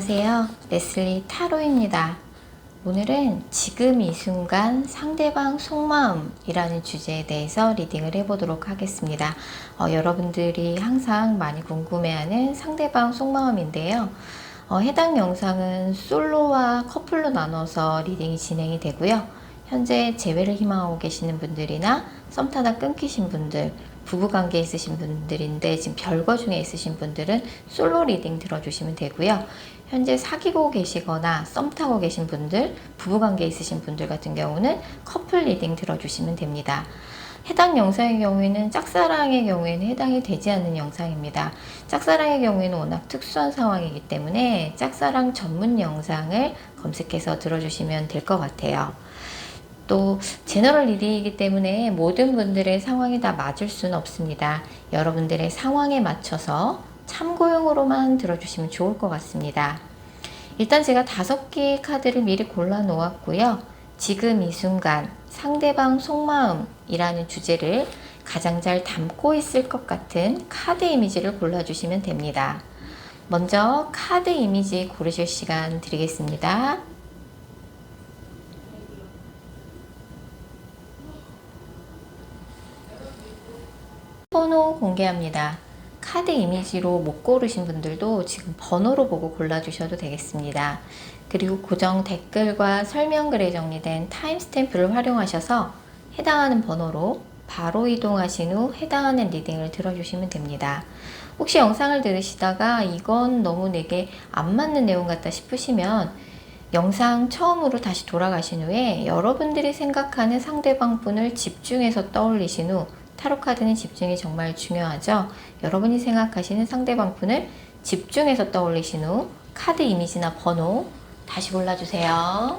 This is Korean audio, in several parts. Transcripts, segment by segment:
안녕하세요. 레슬리 타로입니다. 오늘은 지금 이 순간 상대방 속마음이라는 주제에 대해서 리딩을 해보도록 하겠습니다. 여러분들이 항상 많이 궁금해하는 상대방 속마음인데요. 해당 영상은 솔로와 커플로 나눠서 리딩이 진행이 되고요. 현재 재회를 희망하고 계시는 분들이나 썸 타다 끊기신 분들, 부부관계에 있으신 분들인데 지금 별거 중에 있으신 분들은 솔로 리딩 들어주시면 되고요. 현재 사귀고 계시거나 썸 타고 계신 분들, 부부관계에 있으신 분들 같은 경우는 커플 리딩 들어주시면 됩니다. 해당 영상의 경우에는 짝사랑의 경우에는 해당이 되지 않는 영상입니다. 짝사랑의 경우에는 워낙 특수한 상황이기 때문에 짝사랑 전문 영상을 검색해서 들어주시면 될 것 같아요. 또 제너럴 리딩이기 때문에 모든 분들의 상황이 다 맞을 수는 없습니다. 여러분들의 상황에 맞춰서 참고용으로만 들어주시면 좋을 것 같습니다. 일단 제가 5개의 카드를 미리 골라 놓았고요. 지금 이 순간 상대방 속마음이라는 주제를 가장 잘 담고 있을 것 같은 카드 이미지를 골라주시면 됩니다. 먼저 카드 이미지 고르실 시간 드리겠습니다. 번호 공개합니다. 카드 이미지로 못 고르신 분들도 지금 번호로 보고 골라주셔도 되겠습니다. 그리고 고정 댓글과 설명글에 정리된 타임스탬프를 활용하셔서 해당하는 번호로 바로 이동하신 후 해당하는 리딩을 들어주시면 됩니다. 혹시 영상을 들으시다가 이건 너무 내게 안 맞는 내용 같다 싶으시면 영상 처음으로 다시 돌아가신 후에 여러분들이 생각하는 상대방 분을 집중해서 떠올리신 후 타로 카드는 집중이 정말 중요하죠. 여러분이 생각하시는 상대방 분을 집중해서 떠올리신 후 카드 이미지나 번호 다시 골라주세요.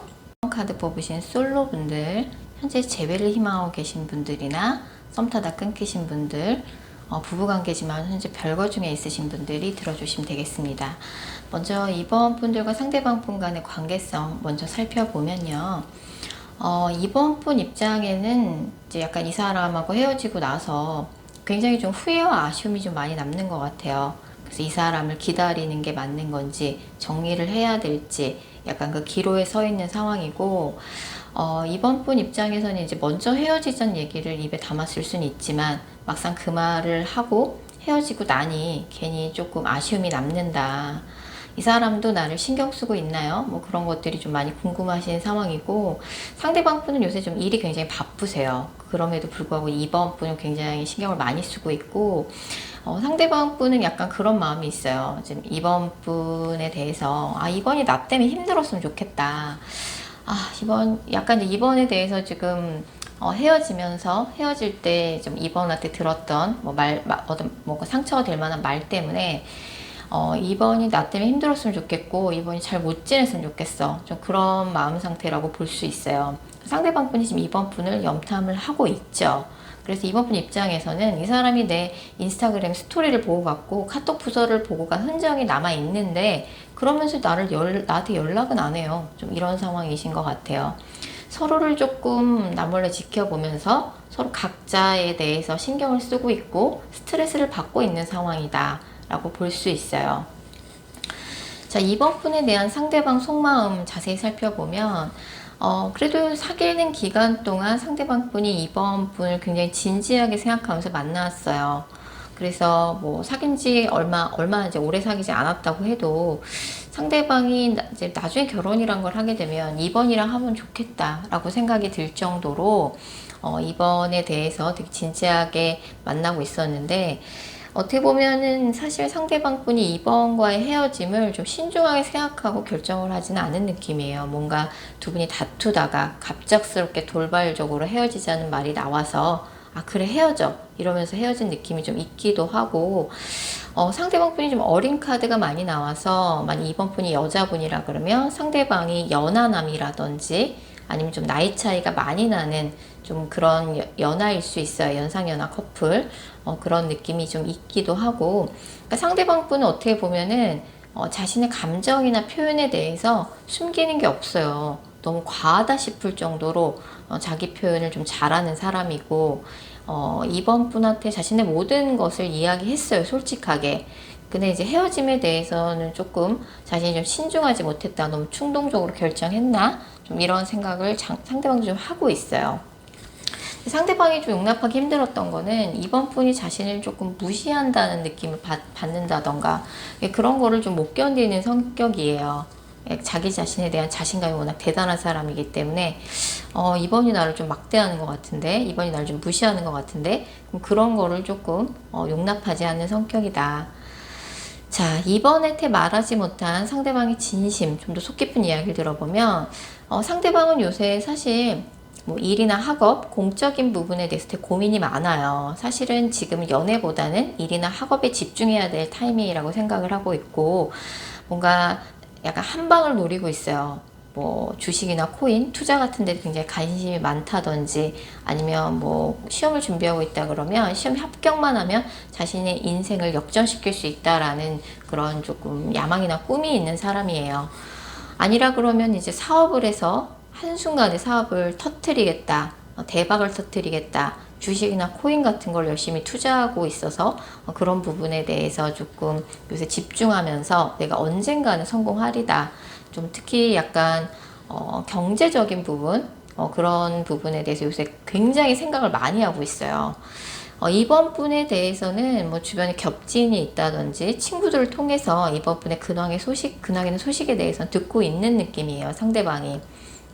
카드 뽑으신 솔로 분들, 현재 재회를 희망하고 계신 분들이나 썸 타다 끊기신 분들, 부부관계지만 현재 별거 중에 있으신 분들이 들어주시면 되겠습니다. 먼저 이번 분들과 상대방 분 간의 관계성 먼저 살펴보면요. 이번 분 입장에는 이제 약간 이 사람하고 헤어지고 나서 굉장히 좀 후회와 아쉬움이 좀 많이 남는 것 같아요. 그래서 이 사람을 기다리는 게 맞는 건지 정리를 해야 될지 약간 그 기로에 서 있는 상황이고, 이번 분 입장에서는 이제 먼저 헤어지자는 얘기를 입에 담았을 수는 있지만 막상 그 말을 하고 헤어지고 나니 괜히 조금 아쉬움이 남는다. 이 사람도 나를 신경 쓰고 있나요? 뭐 그런 것들이 좀 많이 궁금하신 상황이고, 상대방 분은 요새 좀 일이 굉장히 바쁘세요. 그럼에도 불구하고 이번 분은 굉장히 신경을 많이 쓰고 있고, 상대방 분은 약간 그런 마음이 있어요. 지금 이번 분에 대해서 이번이 나 때문에 힘들었으면 좋겠다. 약간 이번에 대해서 지금 헤어지면서 헤어질 때 좀 이번한테 들었던 어떤 상처가 될 만한 말 때문에 이번이 나 때문에 힘들었으면 좋겠고 이번이 잘 못 지냈으면 좋겠어. 좀 그런 마음 상태라고 볼 수 있어요. 상대방 분이 지금 이번 분을 염탐을 하고 있죠. 그래서 이번 분 입장에서는 이 사람이 내 인스타그램 스토리를 보고 갔고 카톡 부서를 보고 간 흔적이 남아 있는데 그러면서 나한테 연락은 안 해요. 좀 이런 상황이신 것 같아요. 서로를 조금 나몰래 지켜보면서 서로 각자에 대해서 신경을 쓰고 있고 스트레스를 받고 있는 상황이다 라고 볼 수 있어요. 자, 이번 분에 대한 상대방 속마음 자세히 살펴보면 그래도 사귀는 기간 동안 상대방 분이 이번 분을 굉장히 진지하게 생각하면서 만났어요. 그래서 뭐 사귄 지 얼마 이제 오래 사귀지 않았다고 해도 상대방이 이제 나중에 결혼이란 걸 하게 되면 이번이랑 하면 좋겠다라고 생각이 들 정도로 이번에 대해서 되게 진지하게 만나고 있었는데, 어떻게 보면은 사실 상대방 분이 이번과의 헤어짐을 좀 신중하게 생각하고 결정을 하지는 않은 느낌이에요. 뭔가 두 분이 다투다가 갑작스럽게 돌발적으로 헤어지자는 말이 나와서 그래 헤어져 이러면서 헤어진 느낌이 좀 있기도 하고, 상대방 분이 좀 어린 카드가 많이 나와서 만약 이번 분이 여자분이라 그러면 상대방이 연하남이라든지 아니면 좀 나이 차이가 많이 나는 좀 그런 연하일 수 있어요. 연상연하 커플. 그런 느낌이 좀 있기도 하고, 그러니까 상대방 분은 어떻게 보면은 자신의 감정이나 표현에 대해서 숨기는 게 없어요. 너무 과하다 싶을 정도로 자기 표현을 좀 잘하는 사람이고, 이번 분한테 자신의 모든 것을 이야기했어요. 솔직하게. 근데 이제 헤어짐에 대해서는 조금 자신이 좀 신중하지 못했다, 너무 충동적으로 결정했나, 좀 이런 생각을 상대방도 좀 하고 있어요. 상대방이 좀 용납하기 힘들었던 거는 이번 분이 자신을 조금 무시한다는 느낌을 받는다던가 그런 거를 좀 못 견디는 성격이에요. 자기 자신에 대한 자신감이 워낙 대단한 사람이기 때문에 이번이 나를 좀 막대하는 것 같은데, 이번이 나를 좀 무시하는 것 같은데, 그런 거를 조금 용납하지 않는 성격이다. 자, 이번에 말하지 못한 상대방의 진심, 좀 더 속 깊은 이야기를 들어보면 상대방은 요새 사실 뭐 일이나 학업, 공적인 부분에 대해서 되게 고민이 많아요. 사실은 지금 연애보다는 일이나 학업에 집중해야 될 타이밍이라고 생각을 하고 있고, 뭔가 약간 한 방을 노리고 있어요. 뭐 주식이나 코인, 투자 같은 데 굉장히 관심이 많다든지, 아니면 뭐 시험을 준비하고 있다 그러면 시험 합격만 하면 자신의 인생을 역전시킬 수 있다라는 그런 조금 야망이나 꿈이 있는 사람이에요. 아니라 그러면 이제 사업을 해서 한순간에 사업을 터뜨리겠다, 대박을 터뜨리겠다, 주식이나 코인 같은 걸 열심히 투자하고 있어서 그런 부분에 대해서 조금 요새 집중하면서 내가 언젠가는 성공하리다. 좀 특히 약간 경제적인 부분, 그런 부분에 대해서 요새 굉장히 생각을 많이 하고 있어요. 이번 분에 대해서는 뭐 주변에 겹친이 있다든지 친구들을 통해서 이번 분의 근황의 소식에 대해서 듣고 있는 느낌이에요, 상대방이.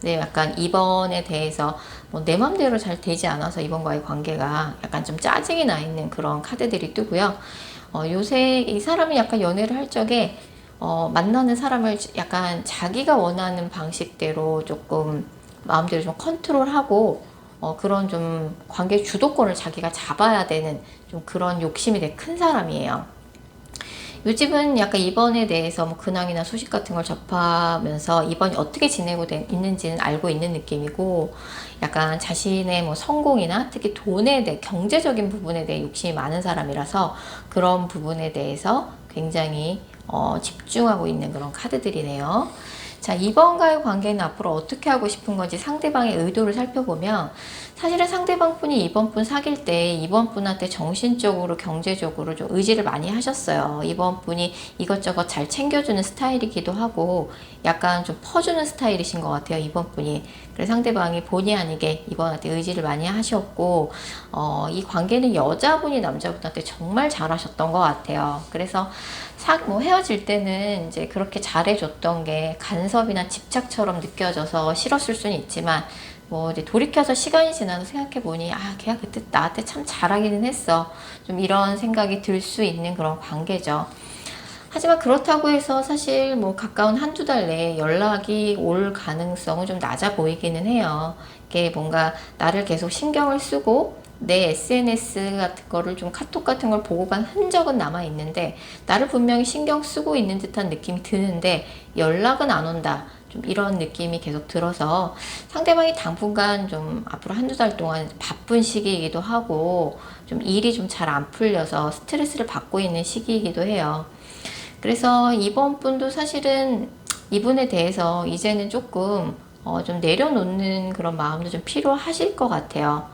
네, 약간 이번에 대해서 뭐 내 맘대로 잘 되지 않아서 이번과의 관계가 약간 좀 짜증이 나 있는 그런 카드들이 뜨고요. 요새 이 사람이 약간 연애를 할 적에 만나는 사람을 약간 자기가 원하는 방식대로 조금 마음대로 좀 컨트롤하고 그런 좀 관계 주도권을 자기가 잡아야 되는 좀 그런 욕심이 되게 큰 사람이에요. 요즘은 약간 입원에 대해서 뭐 근황이나 소식 같은 걸 접하면서 입원이 어떻게 지내고 있는지는 알고 있는 느낌이고, 약간 자신의 뭐 성공이나 특히 돈에 대해, 경제적인 부분에 대해 욕심이 많은 사람이라서 그런 부분에 대해서 굉장히 집중하고 있는 그런 카드들이네요. 자, 이번과의 관계는 앞으로 어떻게 하고 싶은 건지 상대방의 의도를 살펴보면, 사실은 상대방 분이 이번 분 사귈 때 이번 분한테 정신적으로, 경제적으로 좀 의지를 많이 하셨어요. 이번 분이 이것저것 잘 챙겨주는 스타일이기도 하고, 약간 좀 퍼주는 스타일이신 것 같아요, 이번 분이. 그래서 상대방이 본의 아니게 이번한테 의지를 많이 하셨고, 이 관계는 여자분이 남자분한테 정말 잘하셨던 것 같아요. 그래서 뭐 헤어질 때는 이제 그렇게 잘해줬던 게 간섭이나 집착처럼 느껴져서 싫었을 수는 있지만, 뭐 이제 돌이켜서 시간이 지나서 생각해보니 걔가 그때 나한테 참 잘하기는 했어, 좀 이런 생각이 들 수 있는 그런 관계죠. 하지만 그렇다고 해서 사실 뭐 가까운 한두 달 내에 연락이 올 가능성은 좀 낮아 보이기는 해요. 이게 뭔가 나를 계속 신경을 쓰고 내 SNS 같은 거를 좀 카톡 같은 걸 보고 간 흔적은 남아 있는데, 나를 분명히 신경 쓰고 있는 듯한 느낌이 드는데 연락은 안 온다, 좀 이런 느낌이 계속 들어서 상대방이 당분간 좀 앞으로 한두 달 동안 바쁜 시기이기도 하고, 좀 일이 좀 잘 안 풀려서 스트레스를 받고 있는 시기이기도 해요. 그래서 이번 분도 사실은 이분에 대해서 이제는 조금 좀 내려놓는 그런 마음도 좀 필요하실 것 같아요.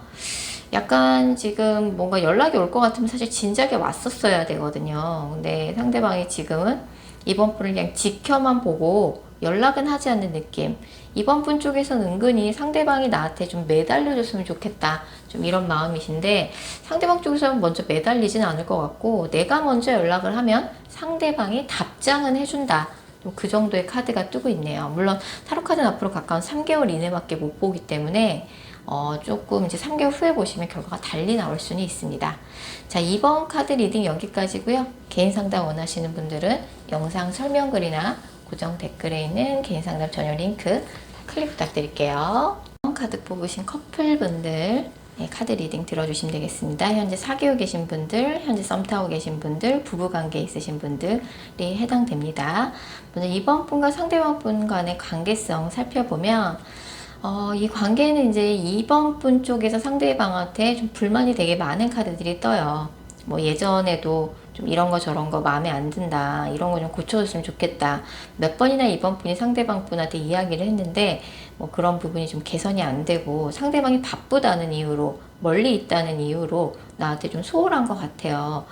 약간 지금 뭔가 연락이 올 것 같으면 사실 진작에 왔었어야 되거든요. 근데 상대방이 지금은 이번 분을 그냥 지켜만 보고 연락은 하지 않는 느낌. 이번 분 쪽에서는 은근히 상대방이 나한테 좀 매달려줬으면 좋겠다, 좀 이런 마음이신데, 상대방 쪽에서는 먼저 매달리진 않을 것 같고, 내가 먼저 연락을 하면 상대방이 답장은 해준다, 그 정도의 카드가 뜨고 있네요. 물론 타로 카드는 앞으로 가까운 3개월 이내밖에 못 보기 때문에 조금 이제 3개월 후에 보시면 결과가 달리 나올 수는 있습니다. 자, 이번 카드 리딩 여기까지고요. 개인 상담 원하시는 분들은 영상 설명글이나 고정 댓글에 있는 개인 상담 전용 링크 클릭 부탁드릴게요. 카드 뽑으신 커플분들 카드 리딩 들어주시면 되겠습니다. 현재 사귀고 계신 분들, 현재 썸 타고 계신 분들, 부부관계 있으신 분들이 해당됩니다. 먼저 이번 분과 상대방 분 간의 관계성 살펴보면, 이 관계는 이제 이번 분 쪽에서 상대방한테 좀 불만이 되게 많은 카드들이 떠요. 뭐 예전에도 좀 이런 거 저런 거 마음에 안 든다. 이런 거 좀 고쳐줬으면 좋겠다. 몇 번이나 이번 분이 상대방 분한테 이야기를 했는데 뭐 그런 부분이 좀 개선이 안 되고 상대방이 바쁘다는 이유로 멀리 있다는 이유로 나한테 좀 소홀한 것 같아요.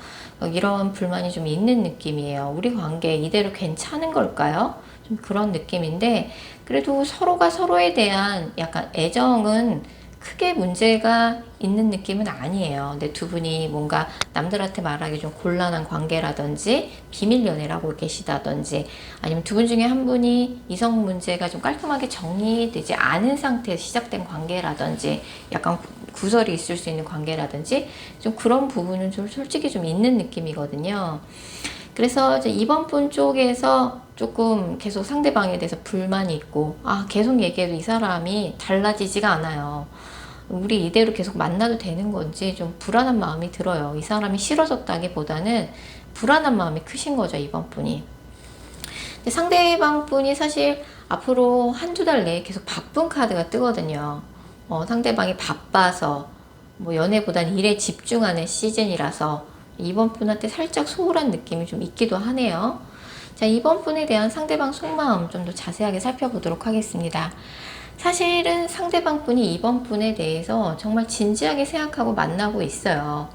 이런 불만이 좀 있는 느낌이에요. 우리 관계 이대로 괜찮은 걸까요? 좀 그런 느낌인데 그래도 서로가 서로에 대한 약간 애정은 크게 문제가 있는 느낌은 아니에요. 근데 두 분이 뭔가 남들한테 말하기 좀 곤란한 관계라든지 비밀 연애라고 계시다든지 아니면 두 분 중에 한 분이 이성 문제가 좀 깔끔하게 정리되지 않은 상태에서 시작된 관계라든지 약간 구설이 있을 수 있는 관계라든지 좀 그런 부분은 좀 솔직히 좀 있는 느낌이거든요. 그래서 이제 이번 분 쪽에서 조금 계속 상대방에 대해서 불만이 있고 계속 얘기해도 이 사람이 달라지지가 않아요. 우리 이대로 계속 만나도 되는 건지 좀 불안한 마음이 들어요. 이 사람이 싫어졌다기보다는 불안한 마음이 크신 거죠, 이번 분이. 근데 상대방 분이 사실 앞으로 한두 달 내에 계속 바쁜 카드가 뜨거든요. 상대방이 바빠서 뭐 연애보단 일에 집중하는 시즌이라서 이번 분한테 살짝 소홀한 느낌이 좀 있기도 하네요. 자, 이번 분에 대한 상대방 속마음 좀 더 자세하게 살펴보도록 하겠습니다. 사실은 상대방 분이 이번 분에 대해서 정말 진지하게 생각하고 만나고 있어요.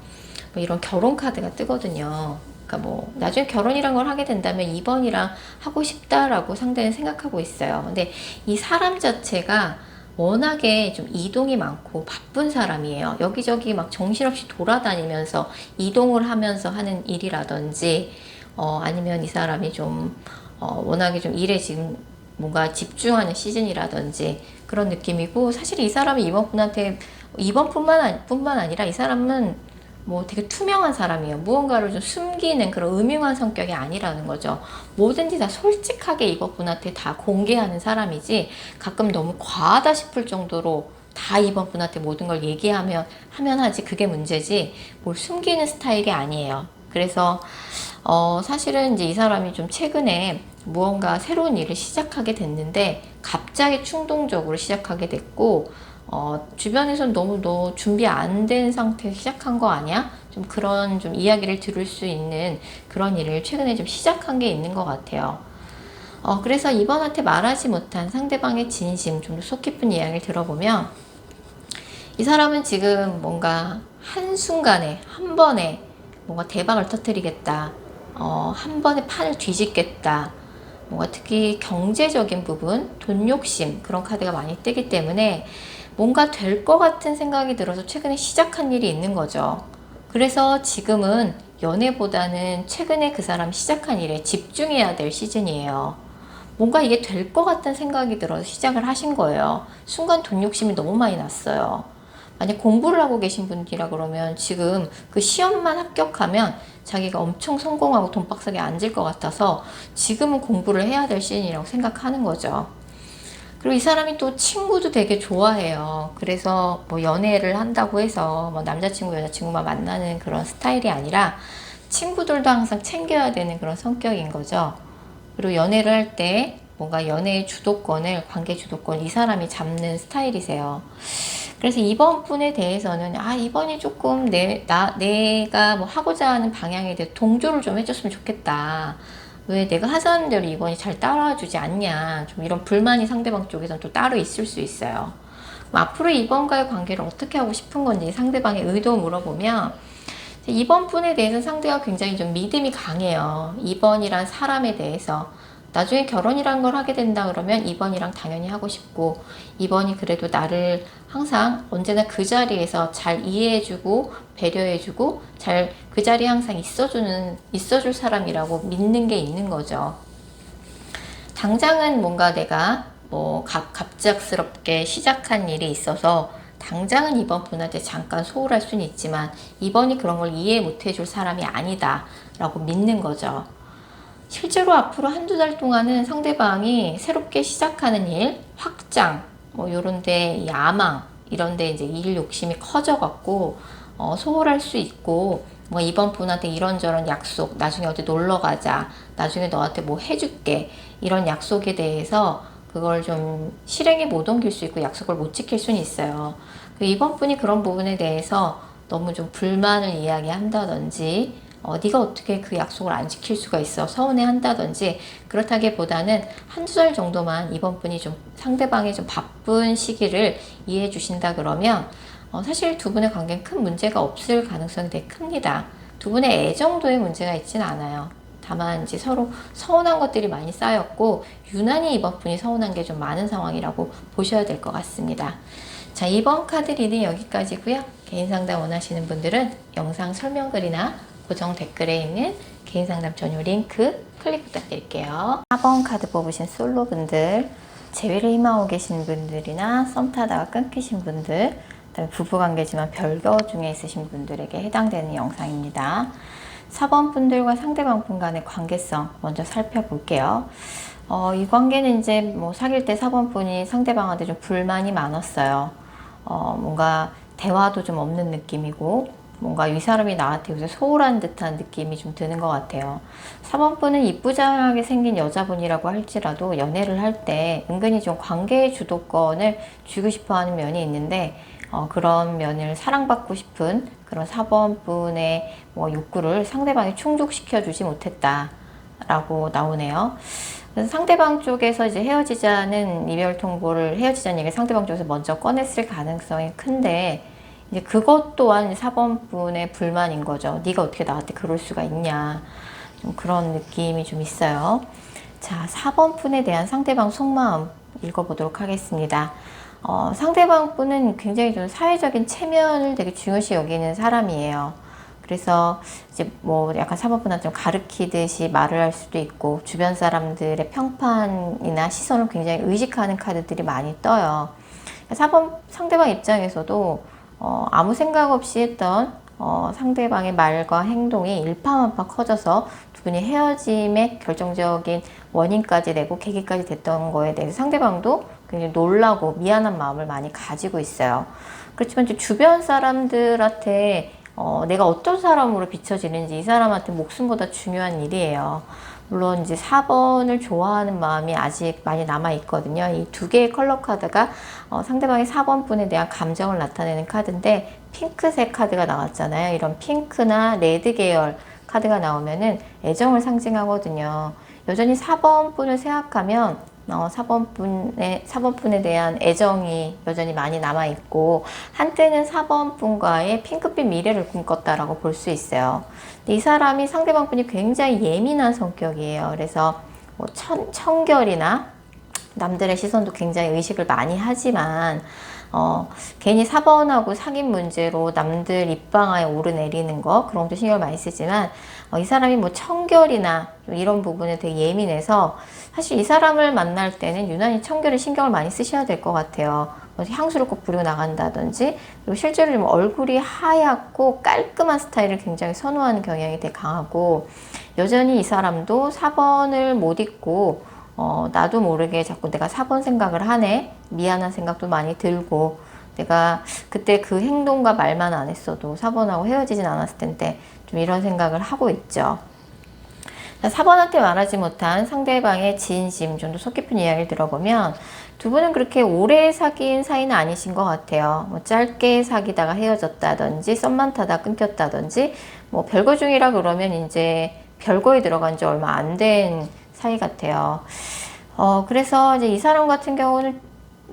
뭐 이런 결혼 카드가 뜨거든요. 그러니까 뭐 나중에 결혼이란 걸 하게 된다면 이번이랑 하고 싶다라고 상대는 생각하고 있어요. 근데 이 사람 자체가 워낙에 좀 이동이 많고 바쁜 사람이에요. 여기저기 막 정신없이 돌아다니면서 이동을 하면서 하는 일이라든지 아니면 이 사람이 좀 워낙에 좀 일에 지금 뭔가 집중하는 시즌이라든지 그런 느낌이고 사실 이 사람이 이번뿐만 아니라 이 사람은 뭐 되게 투명한 사람이에요. 무언가를 좀 숨기는 그런 음흉한 성격이 아니라는 거죠. 뭐든지 다 솔직하게 이번분한테 다 공개하는 사람이지 가끔 너무 과하다 싶을 정도로 다 이번분한테 모든 걸 얘기하면 하지 그게 문제지 뭘 숨기는 스타일이 아니에요. 그래서 사실은 이제 이 사람이 좀 최근에 무언가 새로운 일을 시작하게 됐는데 갑자기 충동적으로 시작하게 됐고 주변에서는 너무 너 준비 안 된 상태에서 시작한 거 아니야? 좀 그런 좀 이야기를 들을 수 있는 그런 일을 최근에 좀 시작한 게 있는 것 같아요. 그래서 이번한테 말하지 못한 상대방의 진심, 좀 더 속 깊은 이야기를 들어보면 이 사람은 지금 뭔가 한순간에, 한 번에 뭔가 대박을 터뜨리겠다. 한 번에 판을 뒤집겠다. 뭔가 특히 경제적인 부분, 돈 욕심, 그런 카드가 많이 뜨기 때문에 뭔가 될 것 같은 생각이 들어서 최근에 시작한 일이 있는 거죠. 그래서 지금은 연애보다는 최근에 그 사람 시작한 일에 집중해야 될 시즌이에요. 뭔가 이게 될 것 같은 생각이 들어서 시작을 하신 거예요. 순간 돈 욕심이 너무 많이 났어요. 만약 공부를 하고 계신 분이라 그러면 지금 그 시험만 합격하면 자기가 엄청 성공하고 돈박스에 앉을 것 같아서 지금은 공부를 해야 될 시즌이라고 생각하는 거죠. 그리고 이 사람이 또 친구도 되게 좋아해요. 그래서 뭐 연애를 한다고 해서 뭐 남자친구, 여자친구만 만나는 그런 스타일이 아니라 친구들도 항상 챙겨야 되는 그런 성격인 거죠. 그리고 연애를 할 때 뭔가 연애의 주도권을, 관계 주도권 이 사람이 잡는 스타일이세요. 그래서 이번 분에 대해서는 이번이 조금 내가 뭐 하고자 하는 방향에 대해 동조를 좀 해줬으면 좋겠다. 왜 내가 하자는 대로 이번이 잘 따라주지 않냐. 좀 이런 불만이 상대방 쪽에서는 또 따로 있을 수 있어요. 앞으로 이번과의 관계를 어떻게 하고 싶은 건지 상대방의 의도 물어보면 이번 분에 대해서 상대가 굉장히 좀 믿음이 강해요. 이번이란 사람에 대해서. 나중에 결혼이란 걸 하게 된다 그러면 이번이랑 당연히 하고 싶고 이번이 그래도 나를 항상 언제나 그 자리에서 잘 이해해주고 배려해주고 잘 그 자리에 항상 있어줄 사람이라고 믿는 게 있는 거죠. 당장은 뭔가 내가 뭐 갑작스럽게 시작한 일이 있어서 당장은 이번 분한테 잠깐 소홀할 수는 있지만 이번이 그런 걸 이해 못 해줄 사람이 아니다 라고 믿는 거죠. 실제로 앞으로 한두 달 동안은 상대방이 새롭게 시작하는 일, 확장, 뭐 요런데 야망, 이런데 이제 일 욕심이 커져갖고 소홀할 수 있고 뭐 이번 분한테 이런저런 약속, 나중에 어디 놀러 가자, 나중에 너한테 뭐 해줄게 이런 약속에 대해서 그걸 좀 실행에 못 옮길 수 있고 약속을 못 지킬 수는 있어요. 이번 분이 그런 부분에 대해서 너무 좀 불만을 이야기한다든지 네가 어떻게 그 약속을 안 지킬 수가 있어 서운해 한다든지, 그렇다기보다는 한두 달 정도만 이번 분이 좀 상대방이 좀 바쁜 시기를 이해해 주신다 그러면 사실 두 분의 관계는 큰 문제가 없을 가능성이 되게 큽니다. 두 분의 애정도에 문제가 있진 않아요. 다만 이제 서로 서운한 것들이 많이 쌓였고 유난히 이번 분이 서운한 게 좀 많은 상황이라고 보셔야 될 것 같습니다. 자, 이번 카드 리딩 여기까지고요. 개인 상담 원하시는 분들은 영상 설명글이나 고정 댓글에 있는 개인 상담 전용 링크 클릭 부탁드릴게요. 4번 카드 뽑으신 솔로분들, 재회를 희망하고 계신 분들이나 썸 타다가 끊기신 분들, 그다음에 부부관계지만 별거 중에 있으신 분들에게 해당되는 영상입니다. 4번 분들과 상대방 분 간의 관계성 먼저 살펴볼게요. 이 관계는 이제 뭐 사귈 때 4번 분이 상대방한테 좀 불만이 많았어요. 뭔가 대화도 좀 없는 느낌이고, 뭔가 이 사람이 나한테 요새 소홀한 듯한 느낌이 좀 드는 것 같아요. 4번 분은 이쁘장하게 생긴 여자분이라고 할지라도 연애를 할 때 은근히 좀 관계의 주도권을 쥐고 싶어 하는 면이 있는데, 그런 면을 사랑받고 싶은 그런 4번 분의 뭐 욕구를 상대방이 충족시켜 주지 못했다라고 나오네요. 그래서 상대방 쪽에서 이제 헤어지자는 이별 통보를, 헤어지자는 얘기를 상대방 쪽에서 먼저 꺼냈을 가능성이 큰데, 이제 그것 또한 4번 분의 불만인 거죠. 네가 어떻게 나한테 그럴 수가 있냐. 좀 그런 느낌이 좀 있어요. 자, 4번 분에 대한 상대방 속마음 읽어보도록 하겠습니다. 상대방 분은 굉장히 좀 사회적인 체면을 되게 중요시 여기는 사람이에요. 그래서 이제 뭐 약간 4번 분한테 좀 가르치듯이 말을 할 수도 있고, 주변 사람들의 평판이나 시선을 굉장히 의식하는 카드들이 많이 떠요. 4번 상대방 입장에서도 아무 생각 없이 했던 상대방의 말과 행동이 일파만파 커져서 두 분이 헤어짐의 결정적인 원인까지 내고 계기까지 됐던 거에 대해서 상대방도 굉장히 놀라고 미안한 마음을 많이 가지고 있어요. 그렇지만 이제 주변 사람들한테 내가 어떤 사람으로 비춰지는지 이 사람한테 목숨보다 중요한 일이에요. 물론 이제 4번을 좋아하는 마음이 아직 많이 남아 있거든요. 이 두 개의 컬러 카드가 상대방의 4번 분에 대한 감정을 나타내는 카드인데, 핑크색 카드가 나왔잖아요. 이런 핑크나 레드 계열 카드가 나오면은 애정을 상징하거든요. 여전히 4번 분을 생각하면 4번 분에 대한 애정이 여전히 많이 남아있고, 한때는 4번 분과의 핑크빛 미래를 꿈꿨다라고 볼 수 있어요. 근데 이 사람이 상대방 분이 굉장히 예민한 성격이에요. 그래서 뭐 청결이나 남들의 시선도 굉장히 의식을 많이 하지만, 괜히 4번하고 사귄 문제로 남들 입방아에 오르내리는 거, 그런 것도 신경을 많이 쓰지만, 이 사람이 뭐 청결이나 이런 부분에 되게 예민해서 사실 이 사람을 만날 때는 유난히 청결에 신경을 많이 쓰셔야 될 것 같아요. 향수를 꼭 부리고 나간다든지, 그리고 실제로 좀 얼굴이 하얗고 깔끔한 스타일을 굉장히 선호하는 경향이 되게 강하고, 여전히 이 사람도 4번을 못 잊고 나도 모르게 자꾸 내가 4번 생각을 하네, 미안한 생각도 많이 들고, 내가 그때 그 행동과 말만 안 했어도 4번하고 헤어지진 않았을 텐데 좀 이런 생각을 하고 있죠. 4번한테 말하지 못한 상대방의 진심, 좀 더 속 깊은 이야기를 들어보면 두 분은 그렇게 오래 사귄 사이는 아니신 것 같아요. 뭐 짧게 사귀다가 헤어졌다든지, 썸만 타다 끊겼다든지, 뭐 별거 중이라 그러면 이제 별거에 들어간 지 얼마 안 된 사이 같아요. 그래서 이제 이 사람 같은 경우는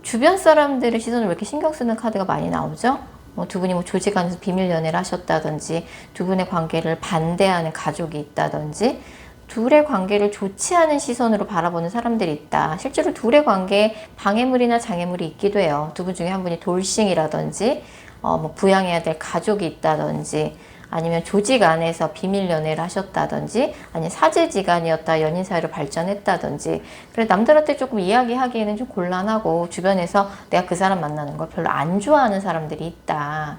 주변 사람들의 시선을 왜 이렇게 신경 쓰는 카드가 많이 나오죠? 두 분이 뭐 조직 안에서 비밀 연애를 하셨다든지, 두 분의 관계를 반대하는 가족이 있다든지, 둘의 관계를 좋지 않은 시선으로 바라보는 사람들이 있다. 실제로 둘의 관계에 방해물이나 장애물이 있기도 해요. 두 분 중에 한 분이 돌싱이라든지, 뭐 부양해야 될 가족이 있다든지, 아니면 조직 안에서 비밀 연애를 하셨다든지, 아니면 사제지간이었다 연인 사이로 발전했다든지, 그래서 남들한테 조금 이야기하기에는 좀 곤란하고 주변에서 내가 그 사람 만나는 걸 별로 안 좋아하는 사람들이 있다.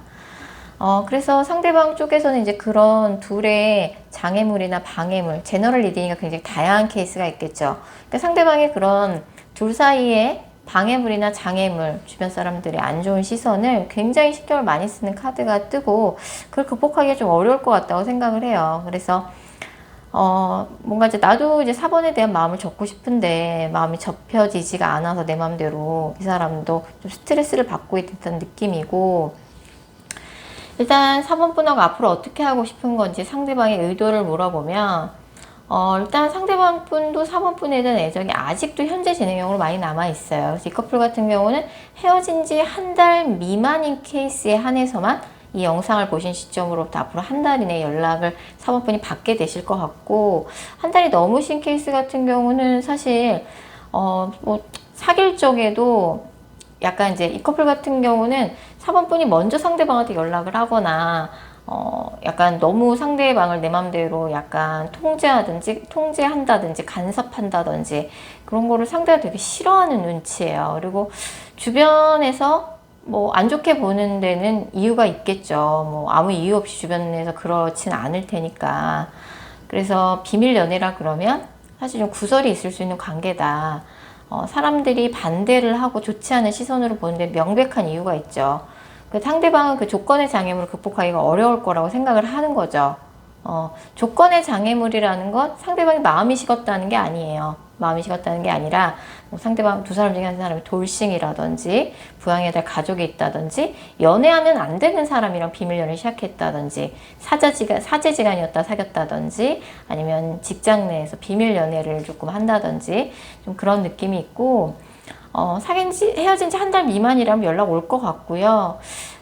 그래서 상대방 쪽에서는 이제 그런 둘의 장애물이나 방해물, 제너럴 리딩이가 굉장히 다양한 케이스가 있겠죠. 그러니까 상대방의 그런 둘 사이에 방해물이나 장애물, 주변 사람들의 안 좋은 시선을 굉장히 신경을 많이 쓰는 카드가 뜨고, 그걸 극복하기가 좀 어려울 것 같다고 생각을 해요. 그래서 뭔가 이제 나도 이제 4번에 대한 마음을 접고 싶은데 마음이 접혀지지가 않아서 내 마음대로, 이 사람도 좀 스트레스를 받고 있다는 느낌이고, 일단 4번 분하고 앞으로 어떻게 하고 싶은 건지 상대방의 의도를 물어보면 일단 상대방 분도 4번 분에 대한 애정이 아직도 현재 진행형으로 많이 남아있어요. 그래서 이 커플 같은 경우는 헤어진 지 한 달 미만인 케이스에 한해서만 이 영상을 보신 시점으로부터 앞으로 한 달 이내 연락을 4번 분이 받게 되실 것 같고, 한 달이 넘으신 케이스 같은 경우는 사실 뭐 사귈 적에도 약간 이제 이 커플 같은 경우는 4번 분이 먼저 상대방한테 연락을 하거나 약간 너무 상대방을 내 맘대로 약간 통제한다든지 간섭한다든지 그런 거를 상대가 되게 싫어하는 눈치예요. 그리고 주변에서 뭐 안 좋게 보는 데는 이유가 있겠죠. 뭐 아무 이유 없이 주변에서 그렇진 않을 테니까. 그래서 비밀 연애라 그러면 사실 좀 구설이 있을 수 있는 관계다. 사람들이 반대를 하고 좋지 않은 시선으로 보는데 명백한 이유가 있죠. 그 상대방은 그 조건의 장애물을 극복하기가 어려울 거라고 생각을 하는 거죠. 조건의 장애물이라는 건 상대방이 마음이 식었다는 게 아니에요. 마음이 식었다는 게 아니라 뭐 상대방 두 사람 중에 한 사람이 돌싱이라든지 부양해야 될 가족이 있다든지 연애하면 안 되는 사람이랑 비밀 연애를 시작했다든지 사제지간이었다 사귀었다든지 아니면 직장 내에서 비밀 연애를 조금 한다든지 좀 그런 느낌이 있고 헤어진 지 한 달 미만이라면 연락 올 것 같고요.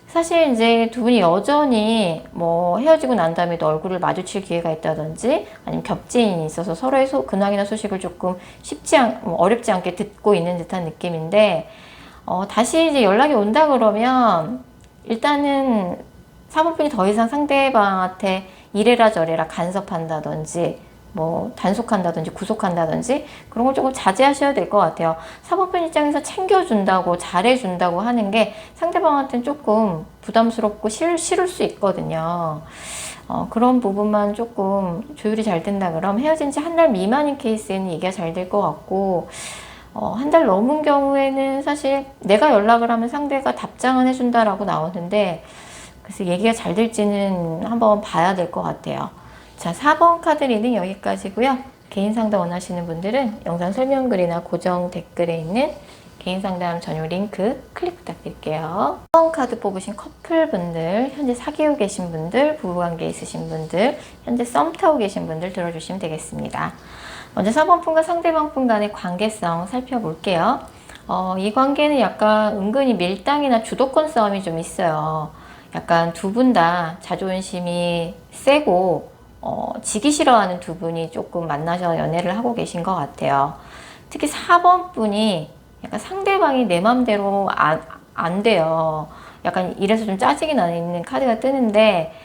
사실 이제 두 분이 여전히 뭐 헤어지고 난 다음에도 얼굴을 마주칠 기회가 있다든지 아니면 겹지인이 있어서 서로의 근황이나 소식을 조금 어렵지 않게 듣고 있는 듯한 느낌인데, 다시 이제 연락이 온다 그러면 일단은 사모분이 더 이상 상대방한테 이래라 저래라 간섭한다든지 뭐 단속한다든지 구속한다든지 그런 걸 조금 자제하셔야 될 것 같아요. 사모편 입장에서 챙겨준다고 잘해준다고 하는 게 상대방한테는 조금 부담스럽고 싫을 수 있거든요. 그런 부분만 조금 조율이 잘 된다 그러면 헤어진 지 한 달 미만인 케이스에는 얘기가 잘 될 것 같고, 한 달 넘은 경우에는 사실 내가 연락을 하면 상대가 답장은 해준다라고 나오는데 그래서 얘기가 잘 될지는 한번 봐야 될 것 같아요. 자, 4번 카드 리딩 여기까지고요. 개인 상담 원하시는 분들은 영상 설명글이나 고정 댓글에 있는 개인 상담 전용 링크 클릭 부탁드릴게요. 4번 카드 뽑으신 커플분들, 현재 사귀고 계신 분들, 부부관계 있으신 분들, 현재 썸 타고 계신 분들 들어주시면 되겠습니다. 먼저 4번 분과 상대방 분 간의 관계성 살펴볼게요. 이 관계는 약간 은근히 밀당이나 주도권 싸움이 좀 있어요. 약간 두 분 다 자존심이 세고 지기 싫어하는 두 분이 조금 만나서 연애를 하고 계신 것 같아요. 특히 4번 분이 약간 상대방이 내 맘대로 안 돼요. 약간 이래서 좀 짜증이 나는 카드가 뜨는데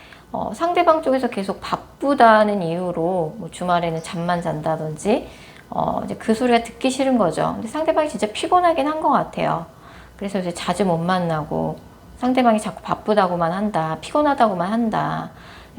상대방 쪽에서 계속 바쁘다는 이유로 뭐 주말에는 잠만 잔다든지 이제 그 소리가 듣기 싫은 거죠. 근데 상대방이 진짜 피곤하긴 한 것 같아요. 그래서 이제 자주 못 만나고 상대방이 자꾸 바쁘다고만 한다, 피곤하다고만 한다.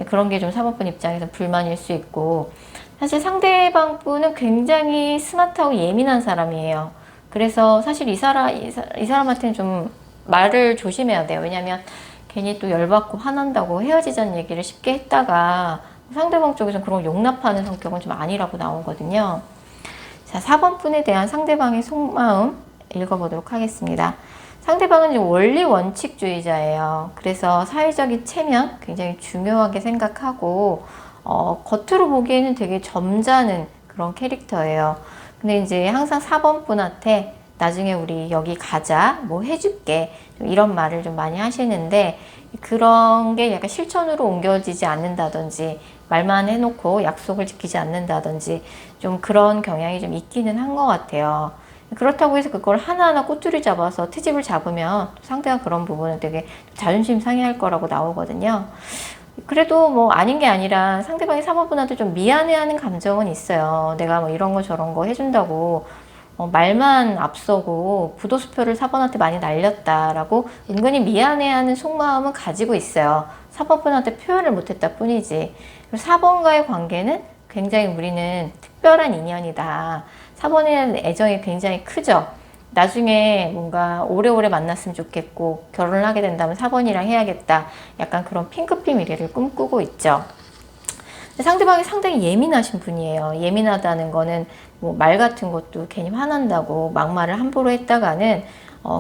그런 게 좀 4번 분 입장에서 불만일 수 있고, 사실 상대방 분은 굉장히 스마트하고 예민한 사람이에요. 그래서 사실 이 사람한테는 좀 말을 조심해야 돼요. 왜냐면 괜히 또 열받고 화난다고 헤어지자는 얘기를 쉽게 했다가 상대방 쪽에서는 그런 걸 용납하는 성격은 좀 아니라고 나오거든요. 자, 4번 분에 대한 상대방의 속마음 읽어보도록 하겠습니다. 상대방은 원리 원칙주의자예요. 그래서 사회적인 체면 굉장히 중요하게 생각하고 겉으로 보기에는 되게 점잖은 그런 캐릭터예요. 근데 이제 항상 4번 분한테 나중에 우리 여기 가자, 뭐 해줄게, 이런 말을 좀 많이 하시는데 그런 게 약간 실천으로 옮겨지지 않는다든지 말만 해놓고 약속을 지키지 않는다든지 좀 그런 경향이 좀 있기는 한 것 같아요. 그렇다고 해서 그걸 하나하나 꼬투리 잡아서 트집을 잡으면 상대가 그런 부분은 되게 자존심 상해할 거라고 나오거든요. 그래도 뭐 아닌 게 아니라 상대방이 3번분한테 좀 미안해하는 감정은 있어요. 내가 뭐 이런 거 저런 거 해준다고 말만 앞서고 부도수표를 4번한테 많이 날렸다라고 은근히 미안해하는 속마음은 가지고 있어요. 4번분한테 표현을 못했다 뿐이지. 4번과의 관계는 굉장히 우리는 특별한 인연이다. 4번에 대한 애정이 굉장히 크죠. 나중에 뭔가 오래오래 만났으면 좋겠고 결혼을 하게 된다면 4번이랑 해야겠다. 약간 그런 핑크빛 미래를 꿈꾸고 있죠. 상대방이 상당히 예민하신 분이에요. 예민하다는 거는 뭐 말 같은 것도 괜히 화난다고 막말을 함부로 했다가는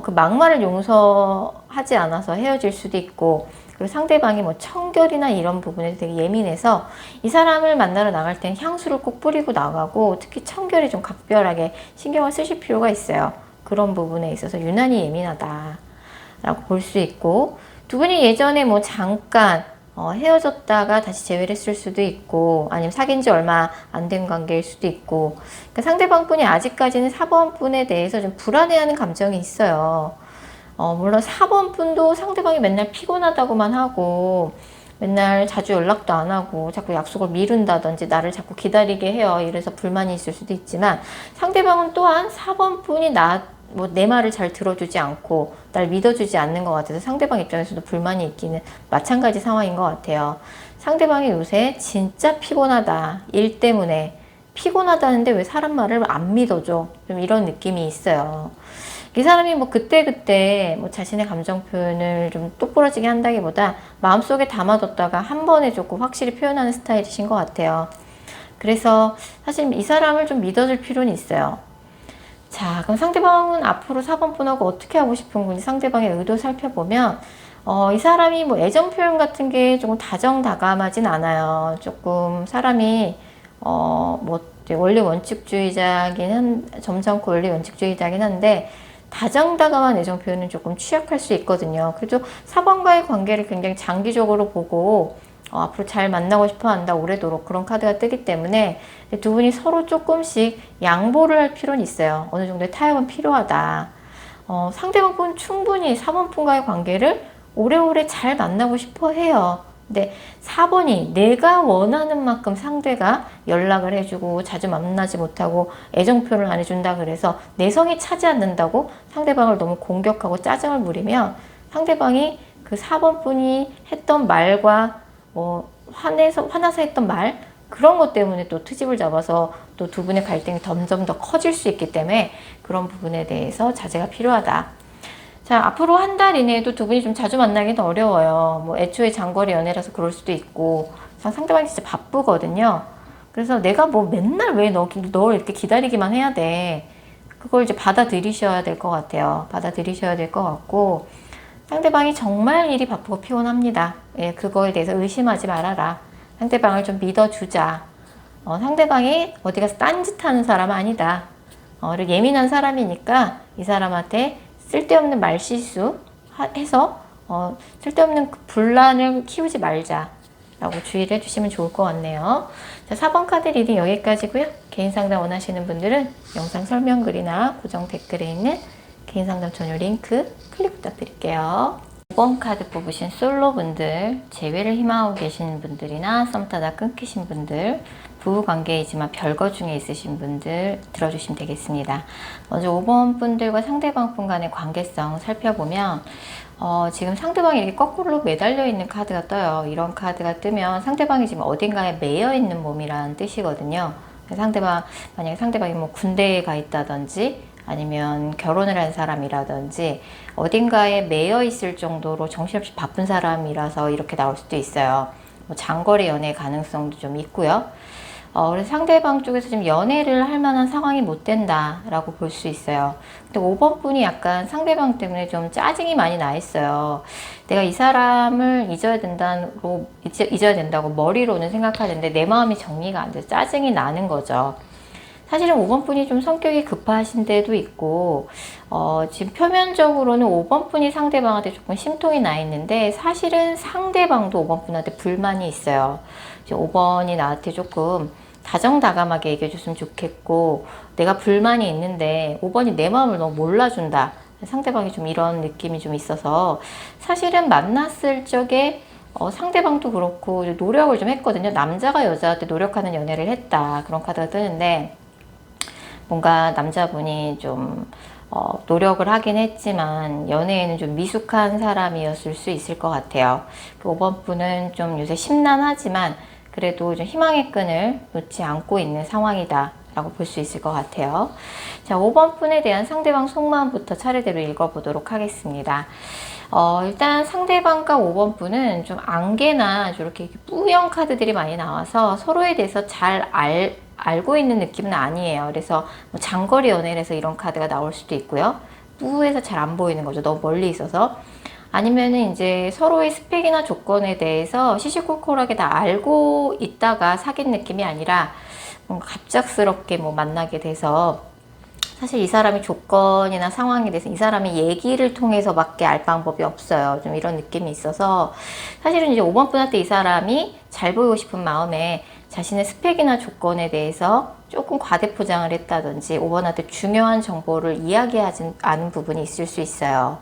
그 막말을 용서하지 않아서 헤어질 수도 있고, 그리고 상대방이 뭐 청결이나 이런 부분에 되게 예민해서 이 사람을 만나러 나갈 때는 향수를 꼭 뿌리고 나가고 특히 청결에 좀 각별하게 신경을 쓰실 필요가 있어요. 그런 부분에 있어서 유난히 예민하다라고 볼 수 있고, 두 분이 예전에 뭐 잠깐 헤어졌다가 다시 재회를 했을 수도 있고, 아니면 사귄 지 얼마 안 된 관계일 수도 있고, 그러니까 상대방 분이 아직까지는 4번 분에 대해서 좀 불안해하는 감정이 있어요. 물론 4번 분도 상대방이 맨날 피곤하다고만 하고, 맨날 자주 연락도 안 하고, 자꾸 약속을 미룬다든지, 나를 자꾸 기다리게 해요. 이래서 불만이 있을 수도 있지만, 상대방은 또한 4번 분이 내 말을 잘 들어주지 않고 날 믿어주지 않는 것 같아서 상대방 입장에서도 불만이 있기는 마찬가지 상황인 것 같아요. 상대방이 요새 진짜 피곤하다, 일 때문에 피곤하다는데 왜 사람 말을 안 믿어줘, 좀 이런 느낌이 있어요. 이 사람이 뭐 그때그때 뭐 자신의 감정 표현을 좀 똑부러지게 한다기보다 마음속에 담아뒀다가 한 번에 조금 확실히 표현하는 스타일이신 것 같아요. 그래서 사실 이 사람을 좀 믿어줄 필요는 있어요. 자, 그럼 상대방은 앞으로 4번 분하고 어떻게 하고 싶은 건지 상대방의 의도 살펴보면, 이 사람이 뭐 애정 표현 같은 게 조금 다정다감하진 않아요. 조금 사람이, 원래 점잖고 원래 원칙주의자긴 한데, 다정다감한 애정 표현은 조금 취약할 수 있거든요. 그래도 4번과의 관계를 굉장히 장기적으로 보고, 앞으로 잘 만나고 싶어 한다, 오래도록, 그런 카드가 뜨기 때문에 두 분이 서로 조금씩 양보를 할 필요는 있어요. 어느 정도의 타협은 필요하다. 상대방 분 충분히 4번 분과의 관계를 오래오래 잘 만나고 싶어 해요. 근데 4번이 내가 원하는 만큼 상대가 연락을 해주고 자주 만나지 못하고 애정 표현을 안 해준다 그래서 내성이 차지 않는다고 상대방을 너무 공격하고 짜증을 부리면, 상대방이 그 4번 분이 했던 말과 화나서 했던 말, 그런 것 때문에 또 트집을 잡아서 또 두 분의 갈등이 점점 더 커질 수 있기 때문에 그런 부분에 대해서 자제가 필요하다. 자, 앞으로 한 달 이내에도 두 분이 좀 자주 만나기는 어려워요. 뭐 애초에 장거리 연애라서 그럴 수도 있고, 상대방이 진짜 바쁘거든요. 그래서 내가 뭐 맨날 왜 너 이렇게 기다리기만 해야 돼. 그걸 이제 받아들이셔야 될 것 같아요. 받아들이셔야 될 것 같고, 상대방이 정말 일이 바쁘고 피곤합니다. 예, 그거에 대해서 의심하지 말아라. 상대방을 좀 믿어주자. 상대방이 어디 가서 딴짓하는 사람은 아니다. 그리고 예민한 사람이니까 이 사람한테 쓸데없는 말실수 해서 쓸데없는 그 분란을 키우지 말자 라고 주의를 해주시면 좋을 것 같네요. 자, 4번 카드 리딩 여기까지고요. 개인 상담 원하시는 분들은 영상 설명글이나 고정 댓글에 있는 개인 상담 전용 링크 클릭 부탁드릴게요. 5번 카드 뽑으신 솔로분들, 재회를 희망하고 계시는 분들이나 썸 타다 끊기신 분들, 부부관계이지만 별거 중에 있으신 분들 들어주시면 되겠습니다. 먼저 5번 분들과 상대방 분 간의 관계성 살펴보면, 지금 상대방이 이렇게 거꾸로 매달려 있는 카드가 떠요. 이런 카드가 뜨면 상대방이 지금 어딘가에 매여 있는 몸이라는 뜻이거든요. 만약에 상대방이 뭐 군대에 가 있다든지, 아니면 결혼을 한 사람이라든지 어딘가에 매여 있을 정도로 정신없이 바쁜 사람이라서 이렇게 나올 수도 있어요. 뭐 장거리 연애 가능성도 좀 있고요. 그래서 상대방 쪽에서 지금 연애를 할 만한 상황이 못 된다라고 볼 수 있어요. 근데 5번 분이 약간 상대방 때문에 좀 짜증이 많이 나 있어요. 내가 이 사람을 잊어야 된다고 머리로는 생각하는데 내 마음이 정리가 안 돼서 짜증이 나는 거죠. 사실은 5번 분이 좀 성격이 급하신 데도 있고, 지금 표면적으로는 5번 분이 상대방한테 조금 심통이 나 있는데, 사실은 상대방도 5번 분한테 불만이 있어요. 5번이 나한테 조금 다정다감하게 얘기해 줬으면 좋겠고, 내가 불만이 있는데 5번이 내 마음을 너무 몰라준다. 상대방이 좀 이런 느낌이 좀 있어서, 사실은 만났을 적에 상대방도 그렇고 노력을 좀 했거든요. 남자가 여자한테 노력하는 연애를 했다, 그런 카드가 뜨는데, 뭔가 남자분이 좀 노력을 하긴 했지만 연애에는 좀 미숙한 사람이었을 수 있을 것 같아요. 그 5번 분은 좀 요새 심란하지만 그래도 좀 희망의 끈을 놓지 않고 있는 상황이다 라고 볼 수 있을 것 같아요. 자, 5번 분에 대한 상대방 속마음부터 차례대로 읽어보도록 하겠습니다. 일단 상대방과 5번 분은 좀 안개나 이렇게 뿌연 카드들이 많이 나와서 서로에 대해서 잘 알고 있는 느낌은 아니에요. 그래서 뭐 장거리 연애를 해서 이런 카드가 나올 수도 있고요. 뿌에서 잘 안 보이는 거죠. 너무 멀리 있어서. 아니면은 이제 서로의 스펙이나 조건에 대해서 시시콜콜하게 다 알고 있다가 사귄 느낌이 아니라 뭔가 갑작스럽게 뭐 만나게 돼서 사실 이 사람의 조건이나 상황에 대해서 이 사람의 얘기를 통해서밖에 알 방법이 없어요. 좀 이런 느낌이 있어서 사실은 이제 5번 분한테 이 사람이 잘 보이고 싶은 마음에 자신의 스펙이나 조건에 대해서 조금 과대포장을 했다든지 5번한테 중요한 정보를 이야기하지 않은 부분이 있을 수 있어요.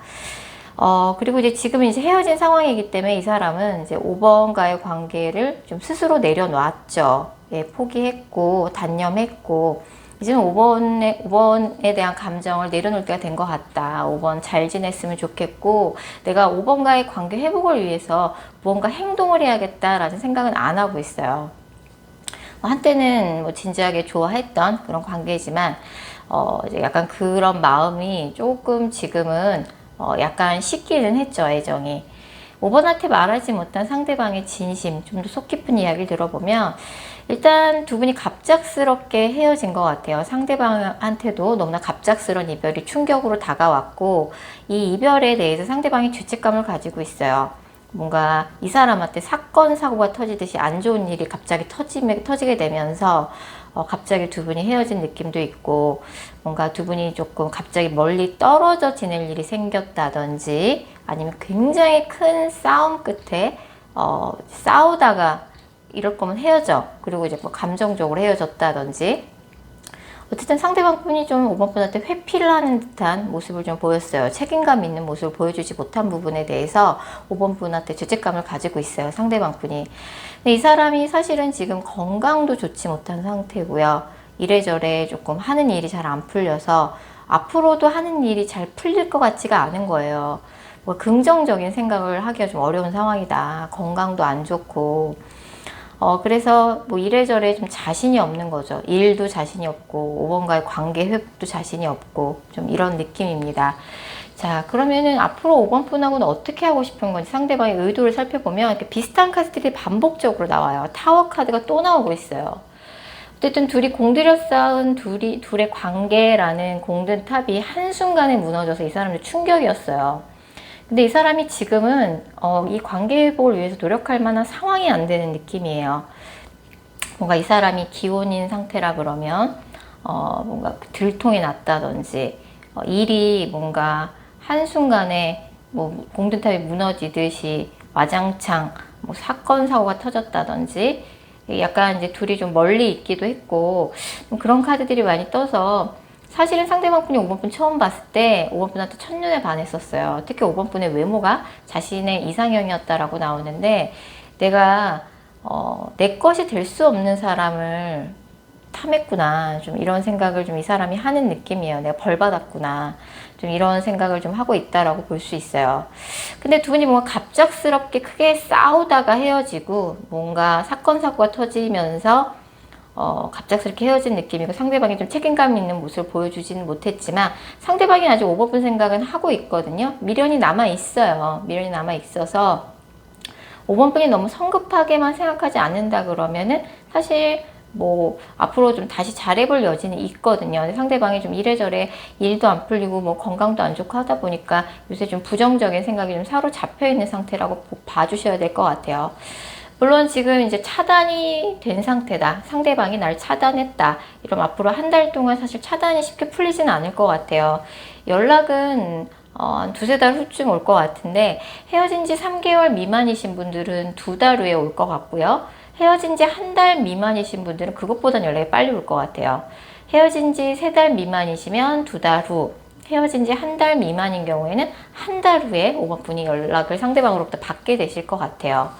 그리고 이제 지금 이제 헤어진 상황이기 때문에 이 사람은 이제 5번과의 관계를 좀 스스로 내려놨죠. 예, 포기했고, 단념했고, 이제는 5번에 대한 감정을 내려놓을 때가 된 것 같다. 5번 잘 지냈으면 좋겠고, 내가 5번과의 관계 회복을 위해서 무언가 행동을 해야겠다라는 생각은 안 하고 있어요. 한때는 뭐 진지하게 좋아했던 그런 관계지만, 이제 약간 그런 마음이 조금 지금은 약간 식기는 했죠, 애정이. 5번한테 말하지 못한 상대방의 진심, 좀 더 속 깊은 이야기를 들어보면 일단 두 분이 갑작스럽게 헤어진 것 같아요. 상대방한테도 너무나 갑작스러운 이별이 충격으로 다가왔고 이 이별에 대해서 상대방이 죄책감을 가지고 있어요. 뭔가 이 사람한테 사건, 사고가 터지듯이 안 좋은 일이 갑자기 터지게 되면서 갑자기 두 분이 헤어진 느낌도 있고 뭔가 두 분이 조금 갑자기 멀리 떨어져 지낼 일이 생겼다든지 아니면 굉장히 큰 싸움 끝에 싸우다가 이럴 거면 헤어져. 그리고 이제 뭐 감정적으로 헤어졌다든지 어쨌든 상대방 분이 좀 5번 분한테 회피를 하는 듯한 모습을 좀 보였어요. 책임감 있는 모습을 보여주지 못한 부분에 대해서 5번 분한테 죄책감을 가지고 있어요. 상대방 분이. 근데 이 사람이 사실은 지금 건강도 좋지 못한 상태고요. 이래저래 조금 하는 일이 잘 안 풀려서 앞으로도 하는 일이 잘 풀릴 것 같지가 않은 거예요. 뭐 긍정적인 생각을 하기가 좀 어려운 상황이다. 건강도 안 좋고 그래서 뭐 이래저래 좀 자신이 없는 거죠. 일도 자신이 없고 5번과의 관계 회복도 자신이 없고 좀 이런 느낌입니다. 자, 그러면은 앞으로 5번 분하고는 어떻게 하고 싶은 건지 상대방의 의도를 살펴보면 이렇게 비슷한 카드들이 반복적으로 나와요. 타워 카드가 또 나오고 있어요. 어쨌든 둘이 공들여 쌓은 둘의 관계라는 공든 탑이 한순간에 무너져서 이 사람들 충격이었어요. 근데 이 사람이 지금은 이 관계 회복을 위해서 노력할 만한 상황이 안 되는 느낌이에요. 뭔가 이 사람이 기혼인 상태라 그러면 뭔가 들통이 났다든지 일이 뭔가 한순간에 뭐 공든탑이 무너지듯이 와장창 뭐 사건 사고가 터졌다든지 약간 이제 둘이 좀 멀리 있기도 했고 그런 카드들이 많이 떠서 사실은 상대방 분이 5번 분 처음 봤을 때 5번 분한테 첫눈에 반했었어요. 특히 5번 분의 외모가 자신의 이상형이었다라고 나오는데 내가 내 것이 될 수 없는 사람을 탐했구나. 좀 이런 생각을 좀 이 사람이 하는 느낌이에요. 내가 벌 받았구나. 좀 이런 생각을 좀 하고 있다라고 볼 수 있어요. 근데 두 분이 뭔가 갑작스럽게 크게 싸우다가 헤어지고 뭔가 사건 사고가 터지면서 갑작스럽게 헤어진 느낌이고 상대방이 좀 책임감 있는 모습을 보여주지는 못했지만 상대방이 아직 5번 분 생각은 하고 있거든요. 미련이 남아 있어요. 미련이 남아 있어서 5번 분이 너무 성급하게만 생각하지 않는다 그러면은 사실 뭐 앞으로 좀 다시 잘해볼 여지는 있거든요. 근데 상대방이 좀 이래저래 일도 안 풀리고 뭐 건강도 안 좋고 하다 보니까 요새 좀 부정적인 생각이 좀 사로잡혀 있는 상태라고 봐주셔야 될 것 같아요. 물론 지금 이제 차단이 된 상태다. 상대방이 날 차단했다. 이러면 앞으로 한 달 동안 사실 차단이 쉽게 풀리지는 않을 것 같아요. 연락은 한 두세 달 후쯤 올 것 같은데 헤어진 지 3개월 미만이신 분들은 2달 후에 올 것 같고요. 헤어진 지 한 달 미만이신 분들은 그것보다는 연락이 빨리 올 것 같아요. 헤어진 지 3달 미만이시면 2달 후, 헤어진 지 한 달 미만인 경우에는 한 달 후에 5번 분이 연락을 상대방으로부터 받게 되실 것 같아요.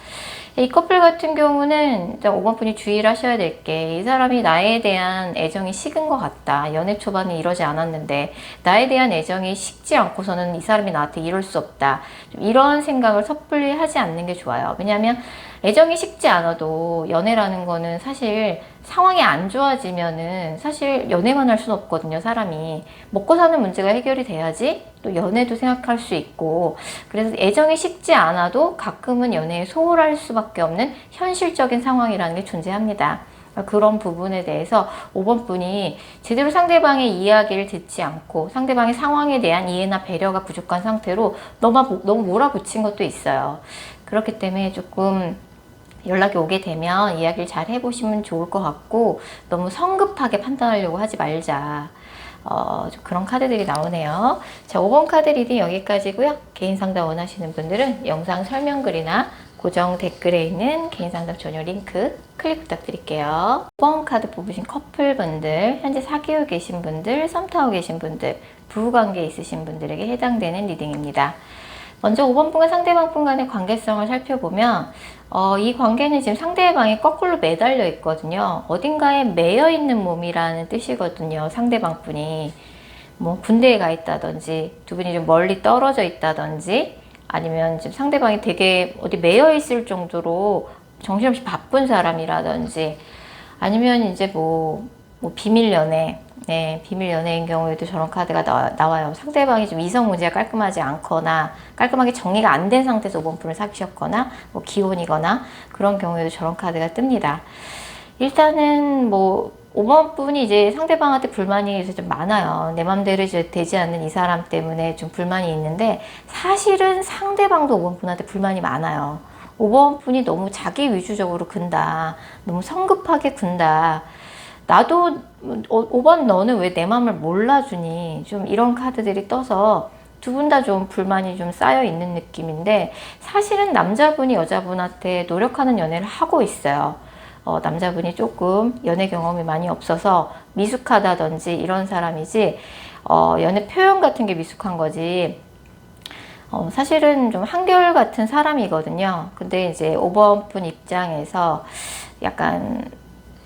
이 커플 같은 경우는 5번 분이 주의를 하셔야 될 게 이 사람이 나에 대한 애정이 식은 것 같다. 연애 초반에 이러지 않았는데 나에 대한 애정이 식지 않고서는 이 사람이 나한테 이럴 수 없다. 좀 이런 생각을 섣불리 하지 않는 게 좋아요. 왜냐하면 애정이 식지 않아도 연애라는 거는 사실 상황이 안 좋아지면은 사실 연애만 할 수는 없거든요. 사람이 먹고 사는 문제가 해결이 돼야지 또 연애도 생각할 수 있고 그래서 애정이 식지 않아도 가끔은 연애에 소홀할 수밖에 없는 현실적인 상황이라는 게 존재합니다. 그런 부분에 대해서 5번 분이 제대로 상대방의 이야기를 듣지 않고 상대방의 상황에 대한 이해나 배려가 부족한 상태로 너무 몰아붙인 것도 있어요. 그렇기 때문에 조금 연락이 오게 되면 이야기를 잘 해보시면 좋을 것 같고, 너무 성급하게 판단하려고 하지 말자. 좀 그런 카드들이 나오네요. 자, 5번 카드 리딩 여기까지고요. 개인 상담 원하시는 분들은 영상 설명글이나 고정 댓글에 있는 개인 상담 전용 링크 클릭 부탁드릴게요. 5번 카드 뽑으신 커플분들, 현재 사귀고 계신 분들, 썸 타고 계신 분들, 부부관계 있으신 분들에게 해당되는 리딩입니다. 먼저 5번 분과 상대방 분 간의 관계성을 살펴보면 이 관계는 지금 상대방이 거꾸로 매달려 있거든요. 어딘가에 매여 있는 몸이라는 뜻이거든요. 상대방 분이 뭐 군대에 가 있다든지, 두 분이 좀 멀리 떨어져 있다든지, 아니면 지금 상대방이 되게 어디 매여 있을 정도로 정신없이 바쁜 사람이라든지, 아니면 이제 뭐 비밀 연애, 네, 비밀 연애인 경우에도 저런 카드가 나와요. 상대방이 좀 이성 문제가 깔끔하지 않거나 깔끔하게 정리가 안 된 상태에서 5번 분을 사귀셨거나 뭐 기혼이거나 그런 경우에도 저런 카드가 뜹니다. 일단은 뭐 5번 분이 이제 상대방한테 불만이 좀 많아요. 내 맘대로 이제 되지 않는 이 사람 때문에 좀 불만이 있는데, 사실은 상대방도 5번 분한테 불만이 많아요. 5번 분이 너무 자기 위주적으로 군다. 너무 성급하게 군다. 나도 5번 너는 왜 내 맘을 몰라주니? 좀 이런 카드들이 떠서 두 분 다 좀 불만이 좀 쌓여 있는 느낌인데, 사실은 남자분이 여자분한테 노력하는 연애를 하고 있어요. 남자분이 조금 연애 경험이 많이 없어서 미숙하다든지 이런 사람이지, 연애 표현 같은 게 미숙한 거지, 사실은 좀 한결같은 사람이거든요. 근데 이제 5번 분 입장에서 약간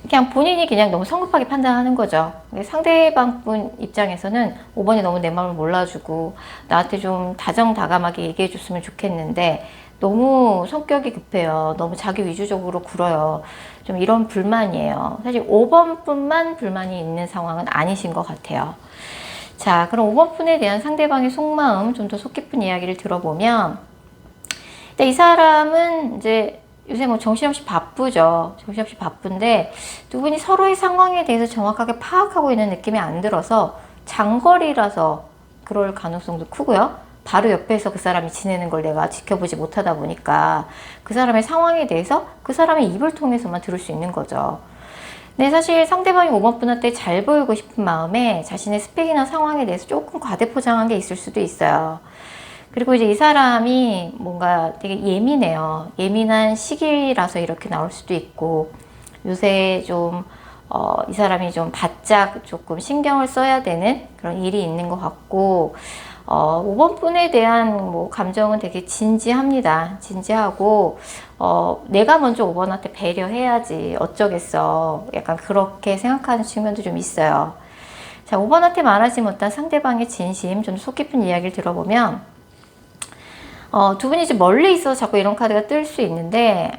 그냥 본인이 그냥 너무 성급하게 판단하는 거죠. 상대방 분 입장에서는 5번이 너무 내 마음을 몰라주고 나한테 좀 다정다감하게 얘기해 줬으면 좋겠는데, 너무 성격이 급해요. 너무 자기 위주적으로 굴어요. 좀 이런 불만이에요. 사실 5번 분만 불만이 있는 상황은 아니신 것 같아요. 자, 그럼 5번 분에 대한 상대방의 속마음, 좀 더 속 깊은 이야기를 들어보면, 이 사람은 이제 요새 뭐 정신없이 바쁘죠. 정신없이 바쁜데 두 분이 서로의 상황에 대해서 정확하게 파악하고 있는 느낌이 안 들어서, 장거리라서 그럴 가능성도 크고요. 바로 옆에서 그 사람이 지내는 걸 내가 지켜보지 못하다 보니까 그 사람의 상황에 대해서 그 사람의 입을 통해서만 들을 수 있는 거죠. 근데 사실 상대방이 5번 분한테 잘 보이고 싶은 마음에 자신의 스펙이나 상황에 대해서 조금 과대포장한 게 있을 수도 있어요. 그리고 이제 이 사람이 뭔가 되게 예민해요. 예민한 시기라서 이렇게 나올 수도 있고, 요새 좀, 이 사람이 좀 바짝 조금 신경을 써야 되는 그런 일이 있는 것 같고, 5번 분에 대한 뭐 감정은 되게 진지합니다. 진지하고, 내가 먼저 5번한테 배려해야지 어쩌겠어. 약간 그렇게 생각하는 측면도 좀 있어요. 자, 5번한테 말하지 못한 상대방의 진심, 좀 속 깊은 이야기를 들어보면, 두 분이 이제 멀리 있어서 자꾸 이런 카드가 뜰 수 있는데,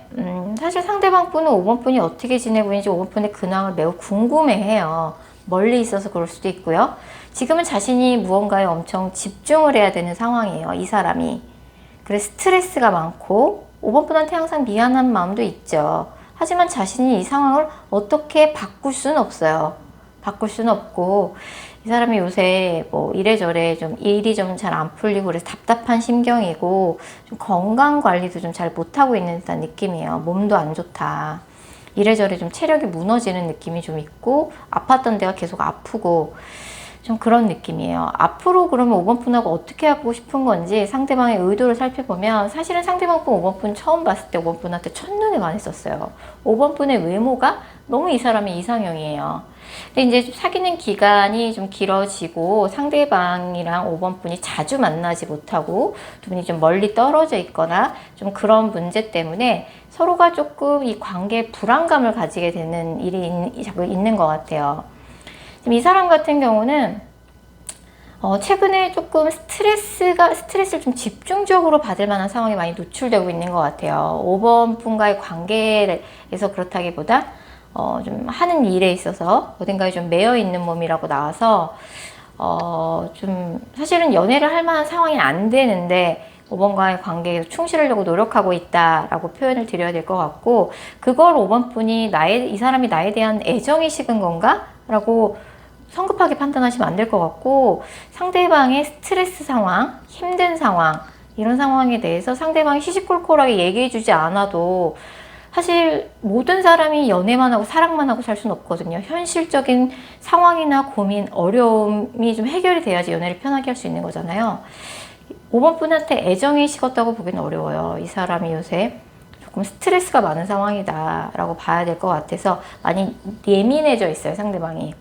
사실 상대방 분은 5번 분이 어떻게 지내고 있는지 5번 분의 근황을 매우 궁금해해요. 멀리 있어서 그럴 수도 있고요. 지금은 자신이 무언가에 엄청 집중을 해야 되는 상황이에요, 이 사람이. 그래서 스트레스가 많고 5번 분한테 항상 미안한 마음도 있죠. 하지만 자신이 이 상황을 어떻게 바꿀 수는 없어요. 바꿀 수는 없고, 이 사람이 요새 뭐 이래저래 좀 일이 좀 잘 안 풀리고 그래서 답답한 심경이고, 좀 건강 관리도 좀 잘 못하고 있는 듯한 느낌이에요. 몸도 안 좋다. 이래저래 좀 체력이 무너지는 느낌이 좀 있고, 아팠던 데가 계속 아프고, 좀 그런 느낌이에요. 앞으로 그러면 5번 분하고 어떻게 하고 싶은 건지 상대방의 의도를 살펴보면, 사실은 상대방 분 5번 분 처음 봤을 때 5번 분한테 첫눈에 반했었어요. 5번 분의 외모가 너무 이 사람이 이상형이에요. 근데 이제 사귀는 기간이 좀 길어지고 상대방이랑 5번 분이 자주 만나지 못하고 두 분이 좀 멀리 떨어져 있거나 좀 그런 문제 때문에 서로가 조금 이 관계에 불안감을 가지게 되는 일이 자꾸 있는 것 같아요. 이 사람 같은 경우는 최근에 조금 스트레스를 좀 집중적으로 받을 만한 상황에 많이 노출되고 있는 것 같아요. 5번 분과의 관계에서 그렇다기보다 좀 하는 일에 있어서 어딘가에 좀 매여 있는 몸이라고 나와서 좀 사실은 연애를 할 만한 상황이 안 되는데 5번과의 관계에 충실하려고 노력하고 있다라고 표현을 드려야 될 것 같고, 그걸 5번 분이 이 사람이 나에 대한 애정이 식은 건가? 라고 성급하게 판단하시면 안 될 것 같고, 상대방의 스트레스 상황, 힘든 상황, 이런 상황에 대해서 상대방이 시시콜콜하게 얘기해주지 않아도 사실 모든 사람이 연애만 하고 사랑만 하고 살 수는 없거든요. 현실적인 상황이나 고민, 어려움이 좀 해결이 돼야지 연애를 편하게 할 수 있는 거잖아요. 5번 분한테 애정이 식었다고 보기는 어려워요. 이 사람이 요새 조금 스트레스가 많은 상황이다 라고 봐야 될 것 같아서 많이 예민해져 있어요, 상대방이.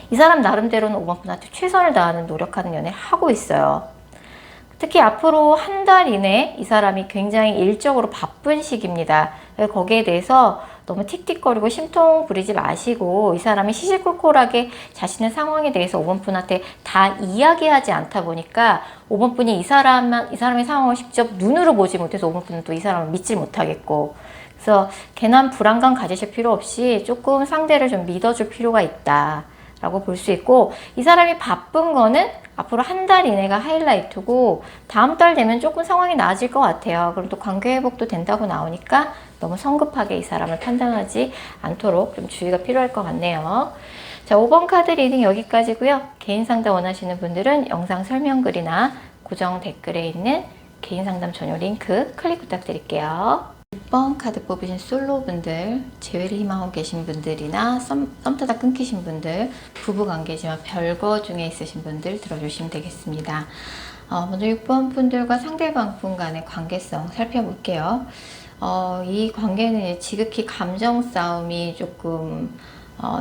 이 사람 나름대로는 5번 분한테 최선을 다하는 노력하는 연애를 하고 있어요. 특히 앞으로 한 달 이내 이 사람이 굉장히 일적으로 바쁜 시기입니다. 거기에 대해서 너무 틱틱거리고 심통 부리지 마시고, 이 사람이 시시콜콜하게 자신의 상황에 대해서 5번 분한테 다 이야기하지 않다 보니까 5번 분이 이 사람의 상황을 직접 눈으로 보지 못해서 5번 분은 또 이 사람을 믿지 못하겠고, 그래서 괜한 불안감 가지실 필요 없이 조금 상대를 좀 믿어줄 필요가 있다 라고 볼 수 있고, 이 사람이 바쁜 거는 앞으로 한 달 이내가 하이라이트고, 다음 달 되면 조금 상황이 나아질 것 같아요. 그럼 또 관계 회복도 된다고 나오니까 너무 성급하게 이 사람을 판단하지 않도록 좀 주의가 필요할 것 같네요. 자, 5번 카드 리딩 여기까지고요. 개인 상담 원하시는 분들은 영상 설명글이나 고정 댓글에 있는 개인 상담 전용 링크 클릭 부탁드릴게요. 6번 카드 뽑으신 솔로분들, 재회를 희망하고 계신 분들이나 썸 타다 끊기신 분들, 부부관계지만 별거 중에 있으신 분들 들어주시면 되겠습니다. 먼저 6번 분들과 상대방 분 간의 관계성 살펴볼게요. 이 관계는 지극히 감정 싸움이 조금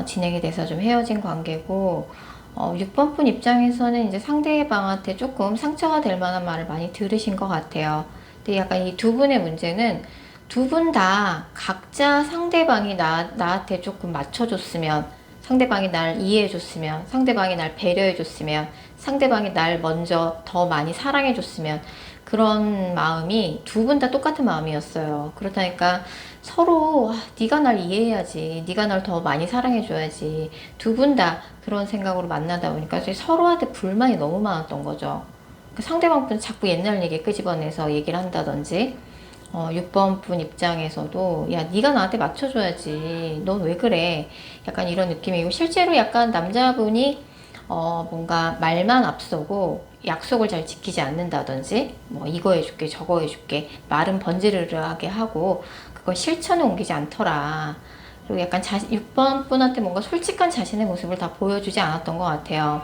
진행이 돼서 좀 헤어진 관계고, 6번 분 입장에서는 이제 상대방한테 조금 상처가 될 만한 말을 많이 들으신 것 같아요. 근데 약간 이 두 분의 문제는 두 분 다 각자 상대방이 나한테 조금 맞춰줬으면, 상대방이 날 이해해줬으면, 상대방이 날 배려해줬으면, 상대방이 날 먼저 더 많이 사랑해줬으면, 그런 마음이 두 분 다 똑같은 마음이었어요. 그렇다니까 서로 네가 날 이해해야지, 네가 날 더 많이 사랑해줘야지, 두 분 다 그런 생각으로 만나다 보니까 서로한테 불만이 너무 많았던 거죠. 상대방 분은 자꾸 옛날 얘기 끄집어내서 얘기를 한다든지, 6번 분 입장에서도 야, 네가 나한테 맞춰줘야지, 넌 왜 그래, 약간 이런 느낌이고, 실제로 약간 남자분이 뭔가 말만 앞서고 약속을 잘 지키지 않는다든지, 뭐 이거 해줄게 저거 해줄게 말은 번지르르하게 하고 그걸 실천에 옮기지 않더라. 그리고 약간 6번 분한테 뭔가 솔직한 자신의 모습을 다 보여주지 않았던 것 같아요.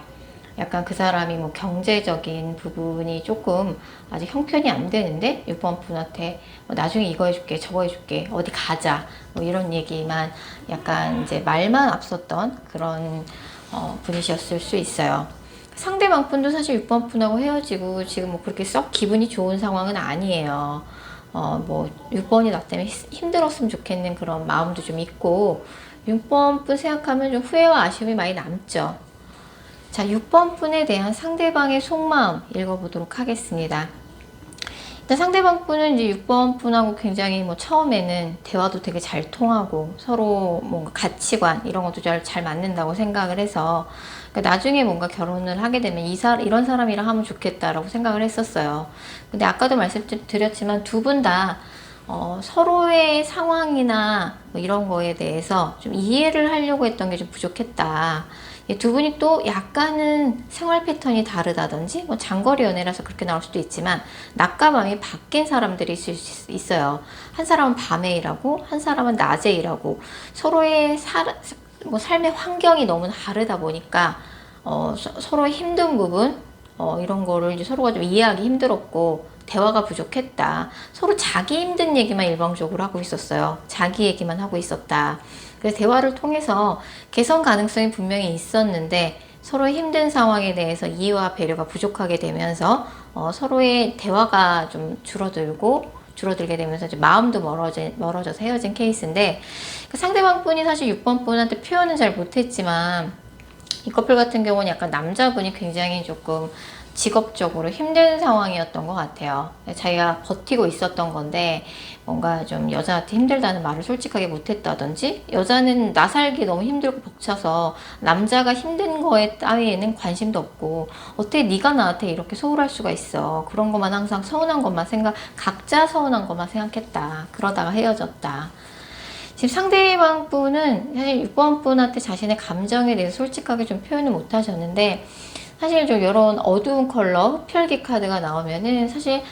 약간 그 사람이 뭐 경제적인 부분이 조금 아직 형편이 안 되는데 6번 분한테 나중에 이거 해줄게 저거 해줄게 어디 가자 뭐 이런 얘기만, 약간 이제 말만 앞섰던 그런 분이셨을 수 있어요. 상대방 분도 사실 6번 분하고 헤어지고 지금 뭐 그렇게 썩 기분이 좋은 상황은 아니에요. 뭐 6번이 나 때문에 힘들었으면 좋겠는 그런 마음도 좀 있고, 6번 분 생각하면 좀 후회와 아쉬움이 많이 남죠. 자, 6번 분에 대한 상대방의 속마음 읽어보도록 하겠습니다. 일단 상대방 분은 이제 6번 분하고 굉장히 뭐 처음에는 대화도 되게 잘 통하고 서로 뭔가 가치관 이런 것도 잘 맞는다고 생각을 해서, 그러니까 나중에 뭔가 결혼을 하게 되면 이런 사람이랑 하면 좋겠다라고 생각을 했었어요. 근데 아까도 말씀드렸지만 두 분 다 서로의 상황이나 뭐 이런 거에 대해서 좀 이해를 하려고 했던 게 좀 부족했다. 두 분이 또 약간은 생활 패턴이 다르다든지, 뭐 장거리 연애라서 그렇게 나올 수도 있지만 낮과 밤이 바뀐 사람들이 있어요. 한 사람은 밤에 일하고 한 사람은 낮에 일하고 서로의 삶의 환경이 너무 다르다 보니까 서로의 힘든 부분 이런 거를 이제 서로가 좀 이해하기 힘들었고 대화가 부족했다. 서로 자기 힘든 얘기만 일방적으로 하고 있었어요. 자기 얘기만 하고 있었다. 그래서 대화를 통해서 개선 가능성이 분명히 있었는데 서로의 힘든 상황에 대해서 이해와 배려가 부족하게 되면서 서로의 대화가 좀 줄어들게 되면서 이제 마음도 멀어져서 헤어진 케이스인데, 그 상대방 분이 사실 6번 분한테 표현은 잘 못했지만 이 커플 같은 경우는 약간 남자분이 굉장히 조금 직업적으로 힘든 상황이었던 것 같아요. 자기가 버티고 있었던 건데 뭔가 좀 여자한테 힘들다는 말을 솔직하게 못했다든지, 여자는 나 살기 너무 힘들고 벅차서 남자가 힘든 거에 따위에는 관심도 없고 어떻게 네가 나한테 이렇게 소홀할 수가 있어. 그런 것만 항상 서운한 것만 각자 서운한 것만 생각했다. 그러다가 헤어졌다. 지금 상대방 분은 사실 6번 분한테 자신의 감정에 대해서 솔직하게 좀 표현을 못 하셨는데, 사실 좀 이런 어두운 컬러 흡혈귀 카드가 나오면은 사실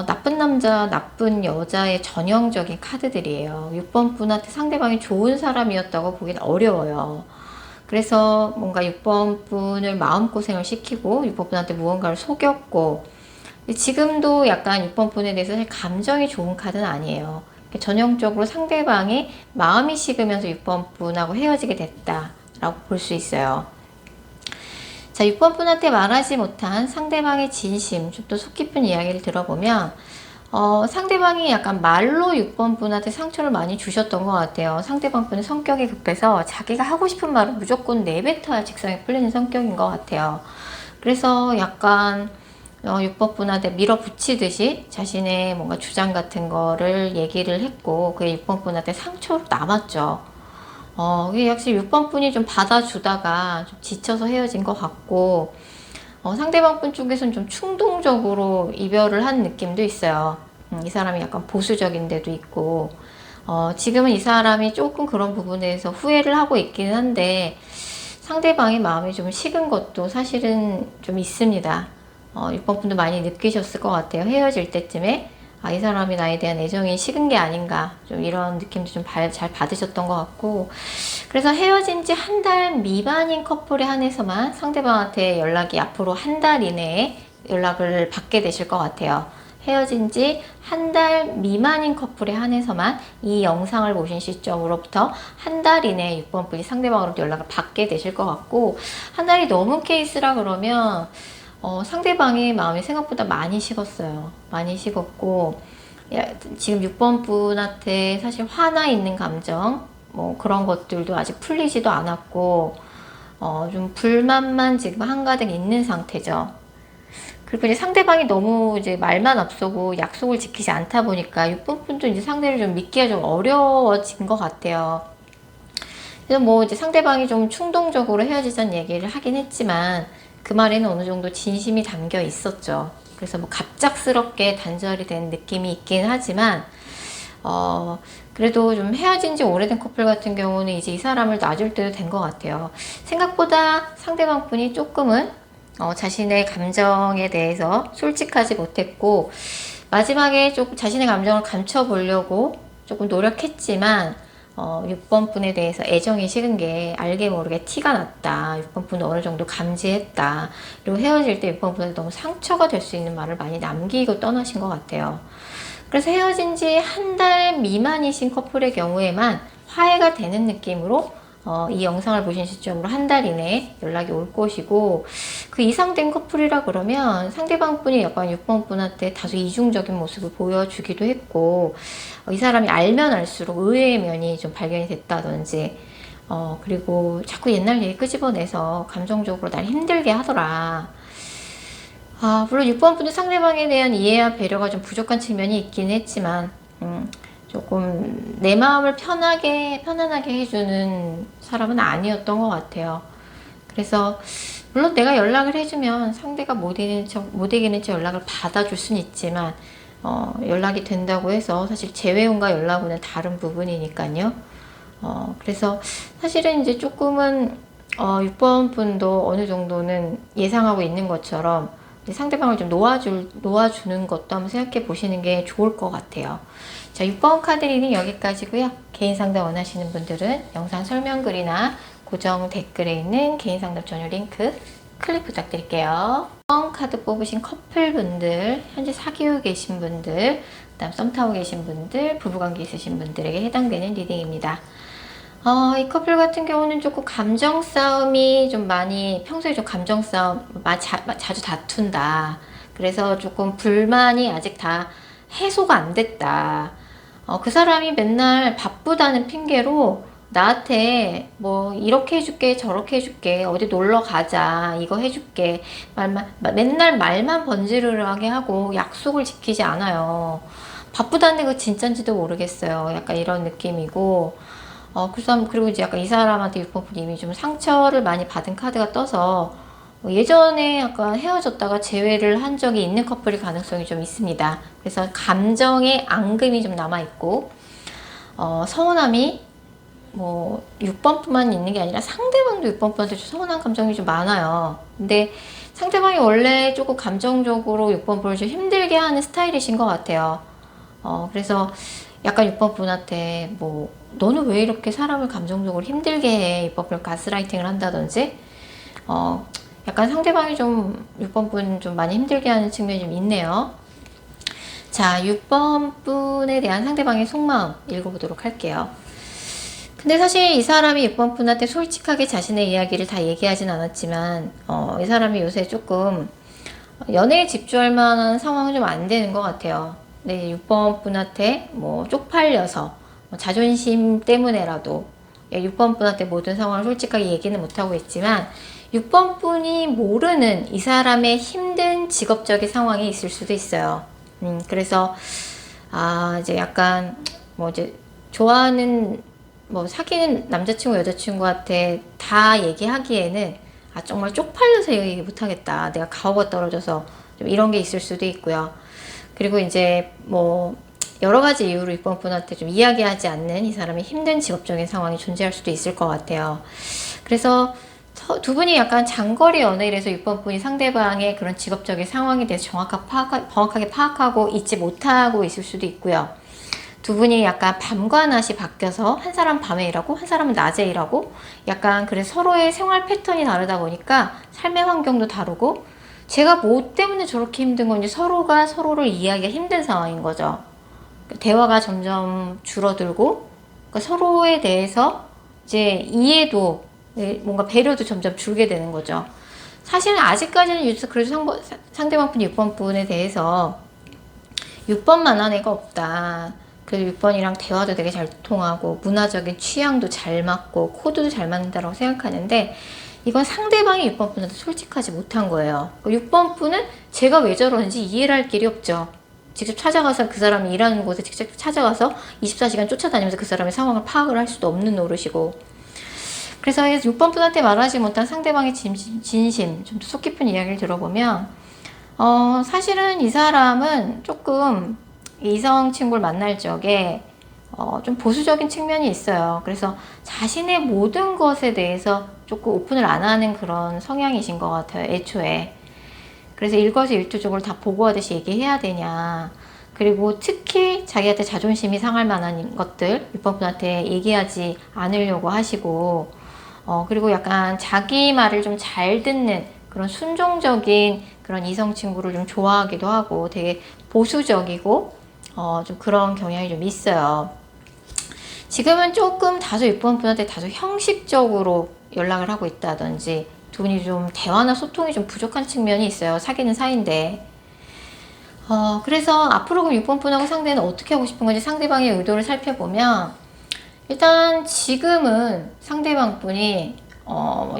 나쁜 남자, 나쁜 여자의 전형적인 카드들이에요. 6번 분한테 상대방이 좋은 사람이었다고 보기는 어려워요. 그래서 뭔가 6번 분을 마음고생을 시키고 6번 분한테 무언가를 속였고, 지금도 약간 6번 분에 대해서 사실 감정이 좋은 카드는 아니에요. 전형적으로 상대방이 마음이 식으면서 6번 분하고 헤어지게 됐다라고 볼 수 있어요. 자, 6번 분한테 말하지 못한 상대방의 진심, 좀 더 속 깊은 이야기를 들어보면 상대방이 약간 말로 6번 분한테 상처를 많이 주셨던 것 같아요. 상대방 분의 성격이 급해서 자기가 하고 싶은 말을 무조건 내뱉어야 직성이 풀리는 성격인 것 같아요. 그래서 약간 6번 분한테 밀어붙이듯이 자신의 뭔가 주장 같은 거를 얘기를 했고, 그게 6번 분한테 상처로 남았죠. 이게 확실히 6번 분이 좀 받아주다가 좀 지쳐서 헤어진 것 같고, 상대방 분 쪽에서는 좀 충동적으로 이별을 한 느낌도 있어요. 이 사람이 약간 보수적인 데도 있고, 지금은 이 사람이 조금 그런 부분에서 후회를 하고 있기는 한데, 상대방의 마음이 좀 식은 것도 사실은 좀 있습니다. 6번 분도 많이 느끼셨을 것 같아요. 헤어질 때쯤에 이 사람이 나에 대한 애정이 식은 게 아닌가, 좀 이런 느낌도 좀 잘 받으셨던 것 같고, 그래서 헤어진 지 한 달 미만인 커플에 한해서만 상대방한테 연락이 앞으로 한 달 이내에 연락을 받게 되실 것 같아요. 헤어진 지 한 달 미만인 커플에 한해서만 이 영상을 보신 시점으로부터 한 달 이내에 6번 분이 상대방으로부터 연락을 받게 되실 것 같고, 한 달이 넘은 케이스라 그러면 상대방의 마음이 생각보다 많이 식었어요. 많이 식었고, 지금 6번 분한테 사실 화나 있는 감정, 뭐 그런 것들도 아직 풀리지도 않았고, 좀 불만만 지금 한가득 있는 상태죠. 그리고 이제 상대방이 너무 이제 말만 앞서고 약속을 지키지 않다 보니까 6번 분도 이제 상대를 좀 믿기가 좀 어려워진 것 같아요. 그래서 뭐 이제 상대방이 좀 충동적으로 헤어지자는 얘기를 하긴 했지만, 그 말에는 어느 정도 진심이 담겨 있었죠. 그래서 뭐 갑작스럽게 단절이 된 느낌이 있긴 하지만, 그래도 좀 헤어진 지 오래된 커플 같은 경우는 이제 이 사람을 놔줄 때도 된 것 같아요. 생각보다 상대방 분이 조금은 자신의 감정에 대해서 솔직하지 못했고, 마지막에 조금 자신의 감정을 감춰보려고 조금 노력했지만, 6번 분에 대해서 애정이 식은 게 알게 모르게 티가 났다. 6번 분은 어느 정도 감지했다. 그리고 헤어질 때 6번 분한테 너무 상처가 될 수 있는 말을 많이 남기고 떠나신 것 같아요. 그래서 헤어진 지 한 달 미만이신 커플의 경우에만 화해가 되는 느낌으로 이 영상을 보신 시점으로 한 달 이내에 연락이 올 것이고, 그 이상 된 커플이라 그러면 상대방 분이 약간 6번 분한테 다소 이중적인 모습을 보여주기도 했고, 이 사람이 알면 알수록 의외의 면이 좀 발견이 됐다든지, 그리고 자꾸 옛날 얘기 끄집어내서 감정적으로 날 힘들게 하더라. 물론 6번 분도 상대방에 대한 이해와 배려가 좀 부족한 측면이 있긴 했지만, 조금 내 마음을 편안하게 해주는 사람은 아니었던 것 같아요. 그래서 물론 내가 연락을 해주면 상대가 못 이기는 척 연락을 받아줄 수는 있지만, 연락이 된다고 해서 사실 재회원과 연락은 다른 부분이니까요. 그래서 사실은 이제 조금은 6번 분도 어느 정도는 예상하고 있는 것처럼 상대방을 좀 놓아주는 것도 한번 생각해 보시는 게 좋을 것 같아요. 자, 6번 카드 리딩 여기까지고요. 개인 상담 원하시는 분들은 영상 설명글이나 고정 댓글에 있는 개인 상담 전용 링크 클릭 부탁드릴게요. 6번 카드 뽑으신 커플분들, 현재 사귀고 계신 분들, 그다음 썸 타고 계신 분들, 부부관계 있으신 분들에게 해당되는 리딩입니다. 이 커플 같은 경우는 조금 감정 싸움이 좀 많이, 평소에 좀 감정 싸움 자주 다툰다. 그래서 조금 불만이 아직 다 해소가 안 됐다. 그 사람이 맨날 바쁘다는 핑계로 나한테 뭐 이렇게 해줄게 저렇게 해줄게 어디 놀러 가자 이거 해줄게 맨날 말만 번지르르하게 하고 약속을 지키지 않아요. 바쁘다는데 그거 진짠지도 모르겠어요. 약간 이런 느낌이고 그리고 이제 약간 이 사람한테 6번 이미 좀 상처를 많이 받은 카드가 떠서 예전에 약간 헤어졌다가 재회를 한 적이 있는 커플일 가능성이 좀 있습니다. 그래서 감정의 앙금이 좀 남아있고 서운함이 뭐 6번뿐만 있는 게 아니라 상대방도 6번한테 서운한 감정이 좀 많아요. 근데 상대방이 원래 조금 감정적으로 6번을 좀 힘들게 하는 스타일이신 것 같아요. 그래서 약간 6번 분한테 뭐 너는 왜 이렇게 사람을 감정적으로 힘들게 해? 6번 가스라이팅을 한다든지 약간 상대방이 좀 6번 분 좀 많이 힘들게 하는 측면이 좀 있네요. 자, 6번 분에 대한 상대방의 속마음 읽어보도록 할게요. 근데 사실 이 사람이 6번 분한테 솔직하게 자신의 이야기를 다 얘기하진 않았지만 이 사람이 요새 조금 연애에 집중할 만한 상황은 좀 안 되는 것 같아요. 네, 6번 분한테 뭐 쪽팔려서 뭐 자존심 때문에라도 6번 분한테 모든 상황을 솔직하게 얘기는 못하고 있지만 6번 분이 모르는 이 사람의 힘든 직업적인 상황이 있을 수도 있어요. 그래서 이제 약간 뭐 이제 좋아하는 뭐 사귀는 남자친구 여자친구한테 다 얘기하기에는 정말 쪽팔려서 얘기 못하겠다. 내가 가오가 떨어져서 좀 이런 게 있을 수도 있고요. 그리고 이제 뭐 여러 가지 이유로 6번 분한테 좀 이야기하지 않는 이 사람의 힘든 직업적인 상황이 존재할 수도 있을 것 같아요. 그래서 두 분이 약간 장거리 연애를 해서 6번 분이 상대방의 그런 직업적인 상황에 대해서 정확하게 파악하고 있지 못하고 있을 수도 있고요. 두 분이 약간 밤과 낮이 바뀌어서 한 사람 밤에 일하고 한 사람은 낮에 일하고 약간 그래서 서로의 생활 패턴이 다르다 보니까 삶의 환경도 다르고 제가 뭐 때문에 저렇게 힘든 건지 서로가 서로를 이해하기가 힘든 상황인 거죠. 대화가 점점 줄어들고 그러니까 서로에 대해서 이제 이해도 뭔가 배려도 점점 줄게 되는 거죠. 사실은 아직까지는 그래도 상대방 분 6번 분에 대해서 6번만한 애가 없다. 그래서 6번이랑 대화도 되게 잘 통하고 문화적인 취향도 잘 맞고 코드도 잘 맞는다고 생각하는데 이건 상대방이 6번 분한테 솔직하지 못한 거예요. 6번 분은 제가 왜 저러는지 이해를 할 길이 없죠. 직접 찾아가서 그 사람이 일하는 곳에 직접 찾아가서 24시간 쫓아다니면서 그 사람의 상황을 파악을 할 수도 없는 노릇이고 그래서 6번 분한테 말하지 못한 상대방의 진심, 좀 속 깊은 이야기를 들어보면 사실은 이 사람은 조금 이성 친구를 만날 적에 좀 보수적인 측면이 있어요. 그래서 자신의 모든 것에 대해서 조금 오픈을 안 하는 그런 성향이신 것 같아요. 애초에. 그래서 일거수일투족을 다 보고하듯이 얘기해야 되냐. 그리고 특히 자기한테 자존심이 상할 만한 것들 6번 분한테 얘기하지 않으려고 하시고 그리고 약간 자기 말을 좀 잘 듣는 그런 순종적인 그런 이성 친구를 좀 좋아하기도 하고 되게 보수적이고 좀 그런 경향이 좀 있어요. 지금은 조금 다소 6번 분한테 다소 형식적으로 연락을 하고 있다든지 두 분이 좀 대화나 소통이 좀 부족한 측면이 있어요. 사귀는 사이인데. 그래서 앞으로 그럼 6번 분하고 상대는 어떻게 하고 싶은 건지 상대방의 의도를 살펴보면 일단 지금은 상대방 분이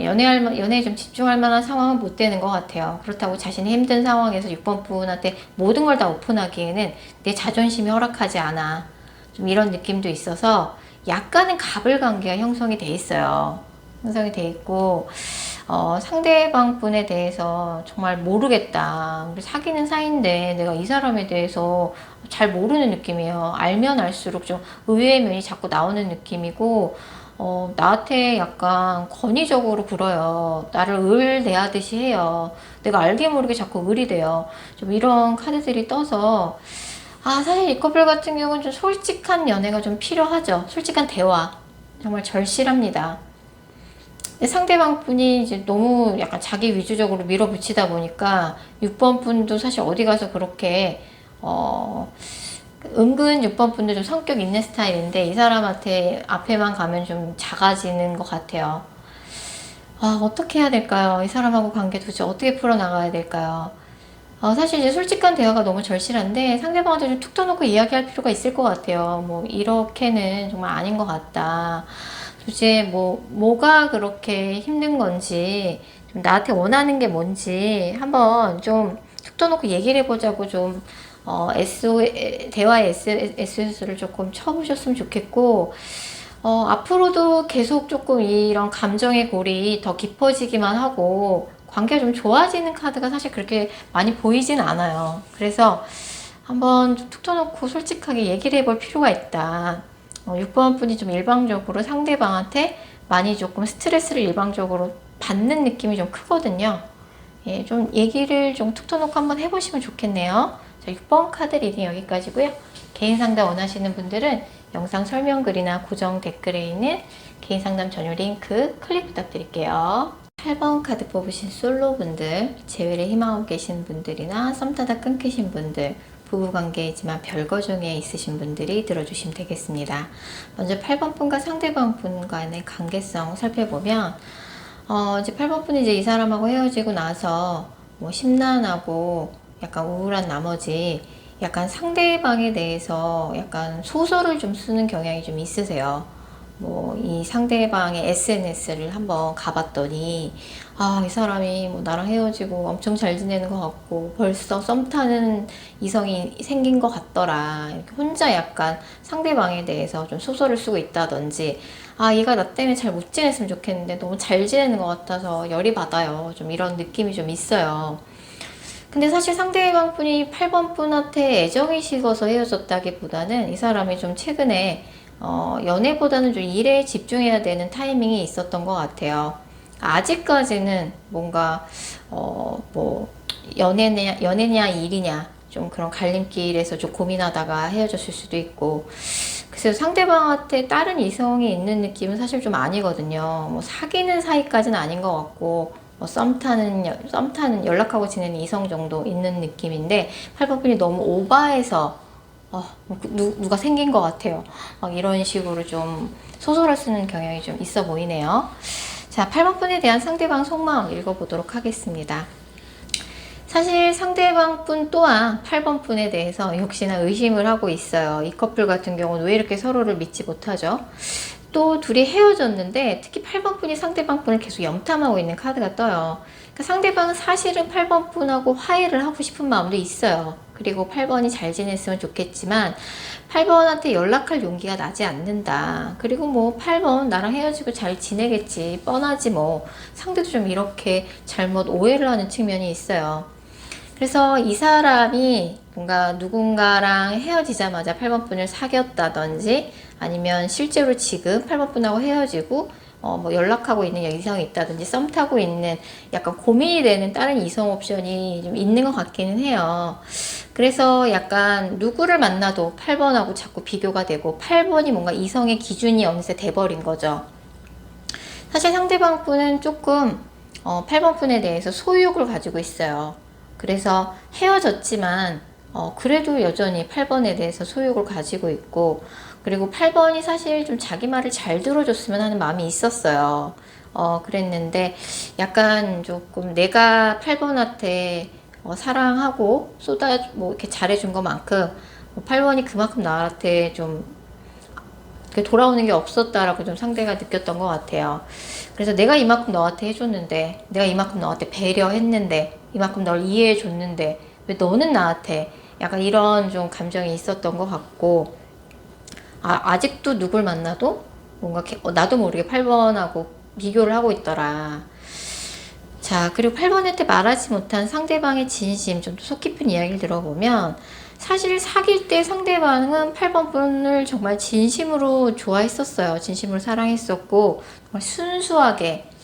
연애에 좀 집중할 만한 상황은 못 되는 것 같아요. 그렇다고 자신이 힘든 상황에서 6번 분한테 모든 걸 다 오픈하기에는 내 자존심이 허락하지 않아. 좀 이런 느낌도 있어서 약간은 가불관계가 형성이 돼 있어요. 형성이 돼 있고 상대방 분에 대해서 정말 모르겠다. 우리 사귀는 사이인데 내가 이 사람에 대해서 잘 모르는 느낌이에요. 알면 알수록 좀 의외의 면이 자꾸 나오는 느낌이고 나한테 약간 권위적으로 굴어요. 나를 을대하듯이 해요. 내가 알게 모르게 자꾸 을이 돼요. 좀 이런 카드들이 떠서 사실 이 커플 같은 경우는 좀 솔직한 연애가 좀 필요하죠. 솔직한 대화. 정말 절실합니다. 상대방 분이 이제 너무 약간 자기 위주적으로 밀어붙이다 보니까 6번 분도 사실 어디 가서 그렇게 은근 6번 분도 좀 성격 있는 스타일인데 이 사람한테 앞에만 가면 좀 작아지는 것 같아요. 어떻게 해야 될까요? 이 사람하고 관계 도대체 어떻게 풀어나가야 될까요? 사실 이제 솔직한 대화가 너무 절실한데 상대방한테 좀 툭 터놓고 이야기할 필요가 있을 것 같아요. 뭐 이렇게는 정말 아닌 것 같다. 도대체 뭐가 그렇게 힘든 건지, 좀 나한테 원하는 게 뭔지 한번 좀 툭 터놓고 얘기를 해보자고 좀, 대화의 SOS를 조금 쳐보셨으면 좋겠고, 앞으로도 계속 조금 이런 감정의 골이 더 깊어지기만 하고, 관계가 좀 좋아지는 카드가 사실 그렇게 많이 보이진 않아요. 그래서 한번 툭 터놓고 솔직하게 얘기를 해볼 필요가 있다. 6번 분이 좀 일방적으로 상대방한테 많이 조금 스트레스를 일방적으로 받는 느낌이 좀 크거든요. 예, 좀 얘기를 좀 툭 터놓고 한번 해보시면 좋겠네요. 자, 6번 카드 리딩 여기까지고요. 개인 상담 원하시는 분들은 영상 설명글이나 고정 댓글에 있는 개인 상담 전용 링크 클릭 부탁드릴게요. 8번 카드 뽑으신 솔로분들, 재회를 희망하고 계신 분들이나 썸 타다 끊기신 분들, 부부관계이지만 별거중에 있으신 분들이 들어주시면 되겠습니다. 먼저 8번 분과 상대방 분 간의 관계성 살펴보면 이제 8번 분이 이제 이 사람하고 헤어지고 나서 뭐 심란하고 약간 우울한 나머지 약간 상대방에 대해서 약간 소설을 좀 쓰는 경향이 좀 있으세요. 뭐 이 상대방의 SNS를 한번 가봤더니 이 사람이 뭐 나랑 헤어지고 엄청 잘 지내는 것 같고 벌써 썸 타는 이성이 생긴 것 같더라. 이렇게 혼자 약간 상대방에 대해서 좀 소설을 쓰고 있다든지 얘가 나 때문에 잘 못 지냈으면 좋겠는데 너무 잘 지내는 것 같아서 열이 받아요. 좀 이런 느낌이 좀 있어요. 근데 사실 상대방 분이 8번 분한테 애정이 식어서 헤어졌다기보다는 이 사람이 좀 최근에 연애보다는 좀 일에 집중해야 되는 타이밍이 있었던 것 같아요. 아직까지는 뭔가 뭐 연애냐 일이냐 좀 그런 갈림길에서 좀 고민하다가 헤어졌을 수도 있고, 그래서 상대방한테 다른 이성이 있는 느낌은 사실 좀 아니거든요. 뭐 사귀는 사이까지는 아닌 것 같고 뭐 썸 타는 연락하고 지내는 이성 정도 있는 느낌인데 8번 분이 너무 오바해서 누가 생긴 것 같아요. 막 이런 식으로 좀 소설을 쓰는 경향이 좀 있어 보이네요. 자, 8번 분에 대한 상대방 속마음 읽어보도록 하겠습니다. 사실 상대방 분 또한 8번 분에 대해서 역시나 의심을 하고 있어요. 이 커플 같은 경우는 왜 이렇게 서로를 믿지 못하죠? 또 둘이 헤어졌는데 특히 8번 분이 상대방 분을 계속 염탐하고 있는 카드가 떠요. 그러니까 상대방은 사실은 8번 분하고 화해를 하고 싶은 마음도 있어요. 그리고 8번이 잘 지냈으면 좋겠지만 8번한테 연락할 용기가 나지 않는다. 그리고 뭐 8번 나랑 헤어지고 잘 지내겠지. 뻔하지 뭐. 상대도 좀 이렇게 잘못 오해를 하는 측면이 있어요. 그래서 이 사람이 뭔가 누군가랑 헤어지자마자 8번 분을 사귀었다든지 아니면 실제로 지금 8번 분하고 헤어지고 뭐 연락하고 있는 이성이 있다든지 썸 타고 있는 약간 고민이 되는 다른 이성 옵션이 좀 있는 것 같기는 해요. 그래서 약간 누구를 만나도 8번하고 자꾸 비교가 되고 8번이 뭔가 이성의 기준이 어느새 돼버린 거죠. 사실 상대방 분은 조금 8번 분에 대해서 소유욕을 가지고 있어요. 그래서 헤어졌지만 그래도 여전히 8번에 대해서 소유욕을 가지고 있고, 그리고 8번이 사실 좀 자기 말을 잘 들어줬으면 하는 마음이 있었어요. 그랬는데 약간 조금 내가 8번한테 사랑하고 뭐 이렇게 잘해준 것만큼 8번이 그만큼 나한테 좀 돌아오는 게 없었다라고 좀 상대가 느꼈던 것 같아요. 그래서 내가 이만큼 너한테 해줬는데, 내가 이만큼 너한테 배려했는데, 이만큼 널 이해해줬는데 왜 너는 나한테, 약간 이런 좀 감정이 있었던 것 같고, 아직도 누굴 만나도 뭔가 나도 모르게 8번하고 비교를 하고 있더라. 자, 그리고 8번한테 말하지 못한 상대방의 진심, 좀 속 깊은 이야기를 들어보면 사실 사귈 때 상대방은 8번 분을 정말 진심으로 좋아했었어요. 진심으로 사랑했었고 정말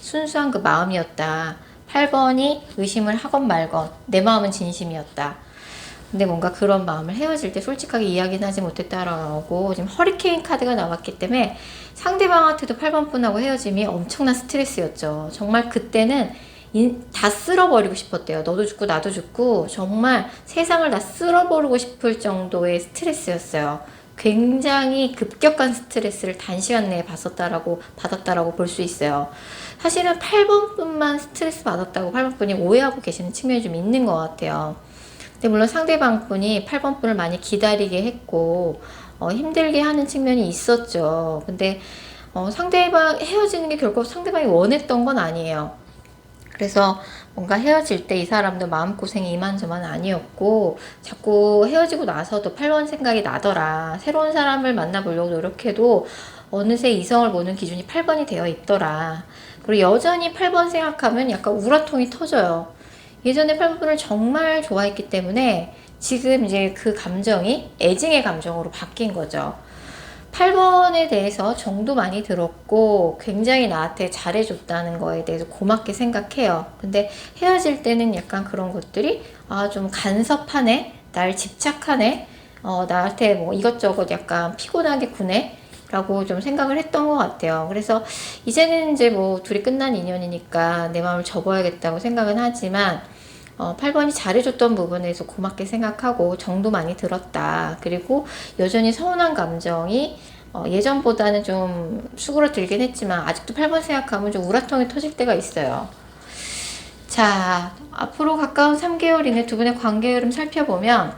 순수한 그 마음이었다. 8번이 의심을 하건 말건 내 마음은 진심이었다. 근데 뭔가 그런 마음을 헤어질 때 솔직하게 이야기는 하지 못했다라고 지금 허리케인 카드가 나왔기 때문에 상대방한테도 8번 분하고 헤어짐이 엄청난 스트레스였죠. 정말 그때는 다 쓸어버리고 싶었대요. 너도 죽고 나도 죽고 정말 세상을 다 쓸어버리고 싶을 정도의 스트레스였어요. 굉장히 급격한 스트레스를 단시간 내에 받았다라고 볼 수 있어요. 사실은 8번 분만 스트레스 받았다고 8번 분이 오해하고 계시는 측면이 좀 있는 것 같아요. 근데 물론 상대방 분이 8번 분을 많이 기다리게 했고 힘들게 하는 측면이 있었죠. 근데 상대방 헤어지는 게 결국 상대방이 원했던 건 아니에요. 그래서 뭔가 헤어질 때 이 사람도 마음고생이 이만저만 아니었고 자꾸 헤어지고 나서도 8번 생각이 나더라. 새로운 사람을 만나보려고 노력해도 어느새 이성을 보는 기준이 8번이 되어 있더라. 그리고 여전히 8번 생각하면 약간 우라통이 터져요. 예전에 8번을 정말 좋아했기 때문에 지금 이제 그 감정이 애증의 감정으로 바뀐 거죠. 8번에 대해서 정도 많이 들었고 굉장히 나한테 잘해줬다는 거에 대해서 고맙게 생각해요. 근데 헤어질 때는 약간 그런 것들이 좀 간섭하네, 날 집착하네, 나한테 뭐 이것저것 약간 피곤하게 구네 라고 좀 생각을 했던 것 같아요. 그래서 이제는 이제 뭐 둘이 끝난 인연이니까 내 마음을 접어야겠다고 생각은 하지만 8번이 잘해줬던 부분에서 고맙게 생각하고 정도 많이 들었다. 그리고 여전히 서운한 감정이 예전보다는 좀 수그러들긴 했지만 아직도 8번 생각하면 좀 우라통이 터질 때가 있어요. 자, 앞으로 가까운 3개월 이내 두 분의 관계 흐름 살펴보면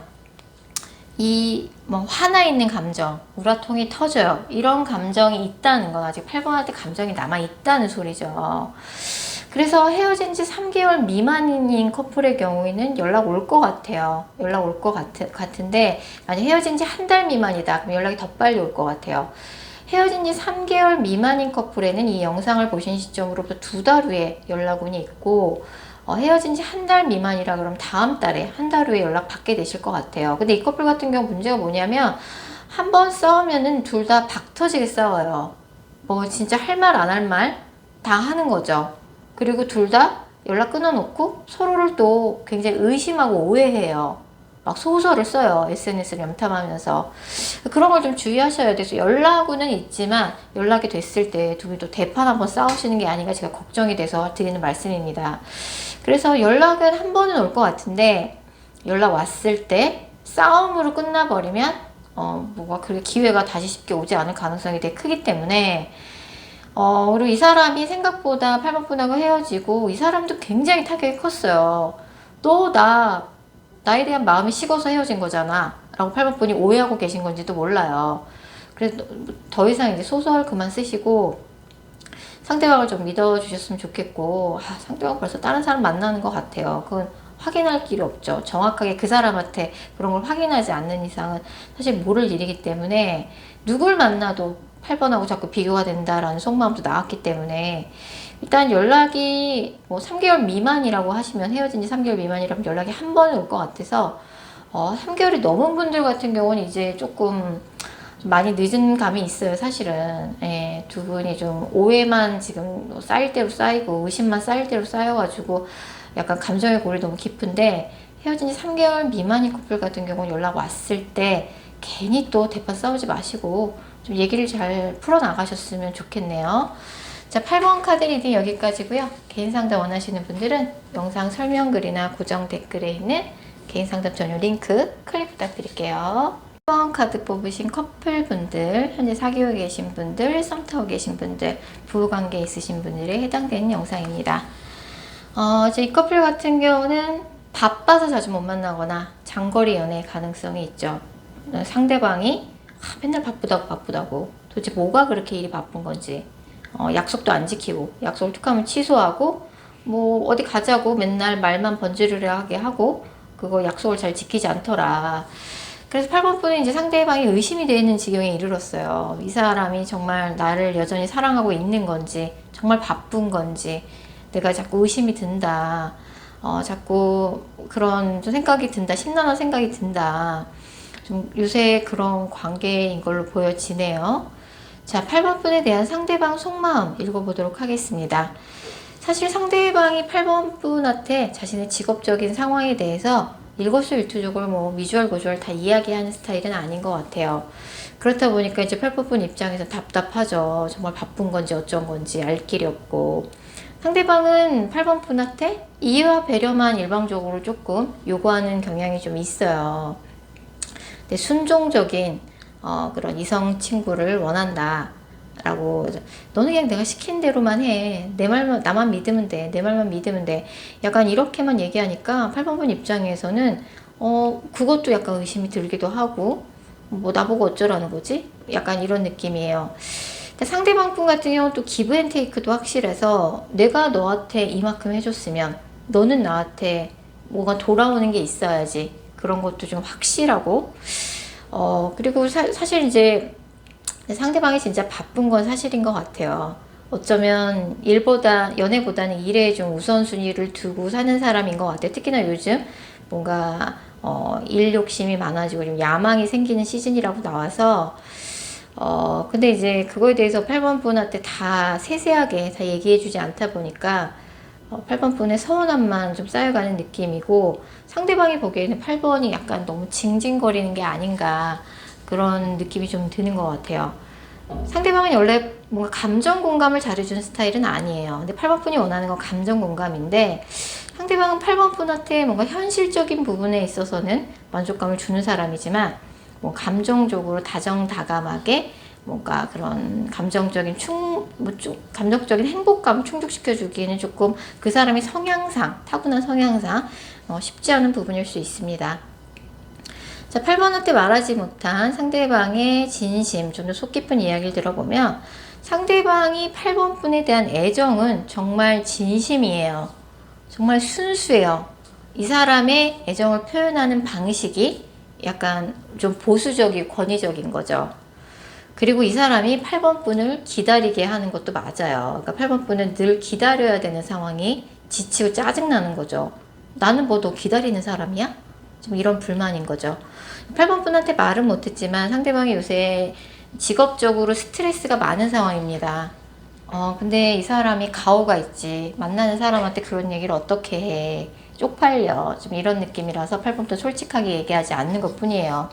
이 뭐 화나 있는 감정, 우라통이 터져요. 이런 감정이 있다는 건 아직 8번한테 감정이 남아 있다는 소리죠. 그래서 헤어진 지 3개월 미만인 커플의 경우에는 연락 올 것 같아요. 연락 올 것 같은데 만약 헤어진 지 한 달 미만이다. 그럼 연락이 더 빨리 올 것 같아요. 헤어진 지 3개월 미만인 커플에는 이 영상을 보신 시점으로부터 2달 후에 연락운이 있고 헤어진 지 한 달 미만이라 그러면 다음 달에 한 달 후에 연락 받게 되실 것 같아요. 근데 이 커플 같은 경우 문제가 뭐냐면 한 번 싸우면은 둘 다 박 터지게 싸워요. 뭐 진짜 할 말 안 할 말 다 하는 거죠. 그리고 둘 다 연락 끊어놓고 서로를 또 굉장히 의심하고 오해해요. 막 소설을 써요. SNS를 염탐하면서. 그런 걸 좀 주의하셔야 돼서 연락은 있지만 연락이 됐을 때 두 분이 또 대판 한번 싸우시는 게 아닌가 제가 걱정이 돼서 드리는 말씀입니다. 그래서 연락은 한 번은 올 것 같은데 연락 왔을 때 싸움으로 끝나버리면 뭐가 그렇게 기회가 다시 쉽게 오지 않을 가능성이 되게 크기 때문에 그리고 이 사람이 생각보다 8번 분하고 헤어지고 이 사람도 굉장히 타격이 컸어요. 또 나에 대한 마음이 식어서 헤어진 거잖아 라고 8번 분이 오해하고 계신 건지도 몰라요. 그래서 더 이상 이제 소설 그만 쓰시고 상대방을 좀 믿어주셨으면 좋겠고 상대방 벌써 다른 사람 만나는 것 같아요. 그건 확인할 길이 없죠. 정확하게 그 사람한테 그런 걸 확인하지 않는 이상은 사실 모를 일이기 때문에 누굴 만나도 8번하고 자꾸 비교가 된다라는 속마음도 나왔기 때문에 일단 연락이 뭐 3개월 미만이라고 하시면 헤어진 지 3개월 미만이라면 연락이 한 번에 올 것 같아서 3개월이 넘은 분들 같은 경우는 이제 조금 많이 늦은 감이 있어요, 사실은. 예, 두 분이 좀 오해만 지금 쌓일 대로 쌓이고 의심만 쌓일 대로 쌓여가지고 약간 감정의 골이 너무 깊은데 헤어진 지 3개월 미만인 커플 같은 경우는 연락 왔을 때 괜히 또 대판 싸우지 마시고 좀 얘기를 잘 풀어나가셨으면 좋겠네요. 자, 8번 카드 리딩 여기까지고요. 개인 상담 원하시는 분들은 영상 설명글이나 고정 댓글에 있는 개인 상담 전용 링크 클릭 부탁드릴게요. 1번 카드 뽑으신 커플분들, 현재 사귀고 계신 분들, 썸 타고 계신 분들, 부부관계 있으신 분들에 해당되는 영상입니다. 이제 이 커플 같은 경우는 바빠서 자주 못 만나거나 장거리 연애 가능성이 있죠. 상대방이 맨날 바쁘다고 도대체 뭐가 그렇게 일이 바쁜 건지 약속도 안 지키고 약속을 툭 하면 취소하고 뭐 어디 가자고 맨날 말만 번지르르하게 하고 그거 약속을 잘 지키지 않더라. 그래서 8번 분은 이제 상대방이 의심이 되는 지경에 이르렀어요. 이 사람이 정말 나를 여전히 사랑하고 있는 건지 정말 바쁜 건지 내가 자꾸 의심이 든다. 자꾸 그런 좀 생각이 든다. 심란한 생각이 든다. 좀 요새 그런 관계인 걸로 보여지네요. 자, 8번 분에 대한 상대방 속마음 읽어보도록 하겠습니다. 사실 상대방이 8번 분한테 자신의 직업적인 상황에 대해서 일거수일투족을 뭐 미주얼 고주얼 다 이야기하는 스타일은 아닌 것 같아요. 그렇다 보니까 이제 8번 분 입장에서 답답하죠. 정말 바쁜 건지 어쩐 건지 알 길이 없고 상대방은 8번 분한테 이해와 배려만 일방적으로 조금 요구하는 경향이 좀 있어요. 근데 순종적인 그런 이성 친구를 원한다 라고 너는 그냥 내가 시킨 대로만 해. 내 말만 나만 믿으면 돼. 내 말만 믿으면 돼. 약간 이렇게만 얘기하니까 8번분 입장에서는 그것도 약간 의심이 들기도 하고 뭐 나보고 어쩌라는 거지? 약간 이런 느낌이에요. 그러니까 상대방 분 같은 경우는 또 기브 앤 테이크도 확실해서 내가 너한테 이만큼 해줬으면 너는 나한테 뭐가 돌아오는 게 있어야지. 그런 것도 좀 확실하고 그리고 사실 이제 상대방이 진짜 바쁜 건 사실인 것 같아요. 어쩌면 연애보다는 일에 좀 우선순위를 두고 사는 사람인 것 같아요. 특히나 요즘 뭔가 일 욕심이 많아지고 좀 야망이 생기는 시즌이라고 나와서 근데 이제 그거에 대해서 8번 분한테 다 세세하게 다 얘기해주지 않다 보니까 8번 분의 서운함만 좀 쌓여가는 느낌이고, 상대방이 보기에는 8번이 약간 너무 징징거리는 게 아닌가 그런 느낌이 좀 드는 것 같아요. 상대방은 원래 뭔가 감정 공감을 잘해주는 스타일은 아니에요. 근데 8번 분이 원하는 건 감정 공감인데, 상대방은 8번 분한테 뭔가 현실적인 부분에 있어서는 만족감을 주는 사람이지만 뭐 감정적으로 다정다감하게 뭔가 그런 감정적인 감정적인 행복감을 충족시켜주기에는 조금 그 사람의 성향상, 타고난 성향상 쉽지 않은 부분일 수 있습니다. 자, 8번한테 말하지 못한 상대방의 진심, 좀 더 속 깊은 이야기를 들어보면 상대방이 8번 분에 대한 애정은 정말 진심이에요. 정말 순수해요. 이 사람의 애정을 표현하는 방식이 약간 좀 보수적이고 권위적인 거죠. 그리고 이 사람이 8번 분을 기다리게 하는 것도 맞아요. 그러니까 8번 분은 늘 기다려야 되는 상황이 지치고 짜증나는 거죠. 나는 뭐 너 기다리는 사람이야? 좀 이런 불만인 거죠. 8번 분한테 말은 못했지만 상대방이 요새 직업적으로 스트레스가 많은 상황입니다. 근데 이 사람이 가오가 있지. 만나는 사람한테 그런 얘기를 어떻게 해. 쪽팔려. 좀 이런 느낌이라서 8번도 솔직하게 얘기하지 않는 것 뿐이에요.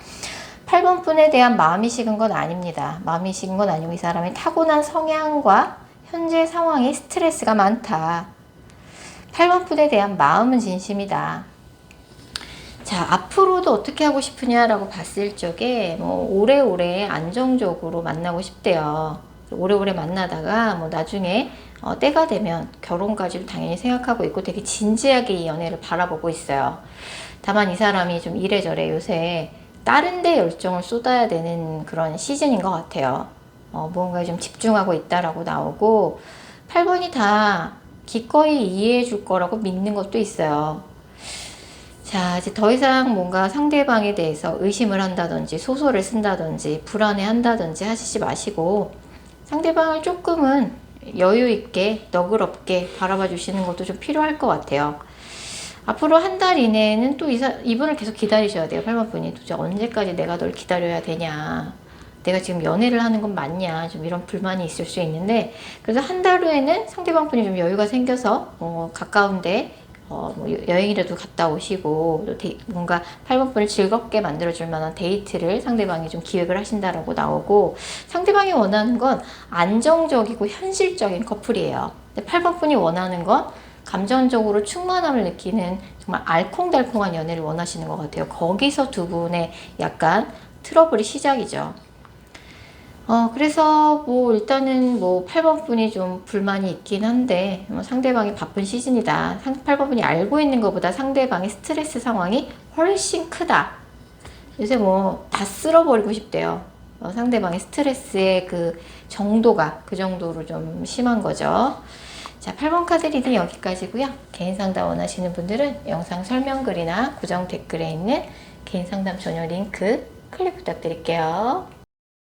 8번 분에 대한 마음이 식은 건 아닙니다. 마음이 식은 건 아니고 이 사람의 타고난 성향과 현재 상황에 스트레스가 많다. 8번 분에 대한 마음은 진심이다. 자, 앞으로도 어떻게 하고 싶으냐라고 봤을 적에 뭐 오래오래 안정적으로 만나고 싶대요. 오래오래 만나다가 뭐 나중에 때가 되면 결혼까지도 당연히 생각하고 있고 되게 진지하게 이 연애를 바라보고 있어요. 다만 이 사람이 좀 이래저래 요새 다른 데 열정을 쏟아야 되는 그런 시즌인 것 같아요. 무언가에 좀 집중하고 있다라고 나오고 8번이 다 기꺼이 이해해 줄 거라고 믿는 것도 있어요. 자, 이제 더 이상 뭔가 상대방에 대해서 의심을 한다든지 소설을 쓴다든지 불안해 한다든지 하시지 마시고 상대방을 조금은 여유 있게 너그럽게 바라봐 주시는 것도 좀 필요할 것 같아요. 앞으로 한 달 이내에는 또 이분을 계속 기다리셔야 돼요. 8번 분이 도대체 언제까지 내가 널 기다려야 되냐, 내가 지금 연애를 하는 건 맞냐, 좀 이런 불만이 있을 수 있는데, 그래서 한 달 후에는 상대방 분이 좀 여유가 생겨서 가까운데 뭐 여행이라도 갔다 오시고 또 뭔가 8번 분을 즐겁게 만들어줄 만한 데이트를 상대방이 좀 기획을 하신다라고 나오고, 상대방이 원하는 건 안정적이고 현실적인 커플이에요. 근데 8번 분이 원하는 건 감정적으로 충만함을 느끼는 정말 알콩달콩한 연애를 원하시는 것 같아요. 거기서 두 분의 약간 트러블이 시작이죠. 그래서 뭐 일단은 뭐 8번 분이 좀 불만이 있긴 한데 뭐 상대방이 바쁜 시즌이다. 8번 분이 알고 있는 것보다 상대방의 스트레스 상황이 훨씬 크다. 요새 뭐 다 쓸어버리고 싶대요. 상대방의 스트레스의 그 정도가 그 정도로 좀 심한 거죠. 자, 8번 카드 리딩 여기까지고요. 개인 상담 원하시는 분들은 영상 설명글이나 고정 댓글에 있는 개인 상담 전용 링크 클릭 부탁드릴게요.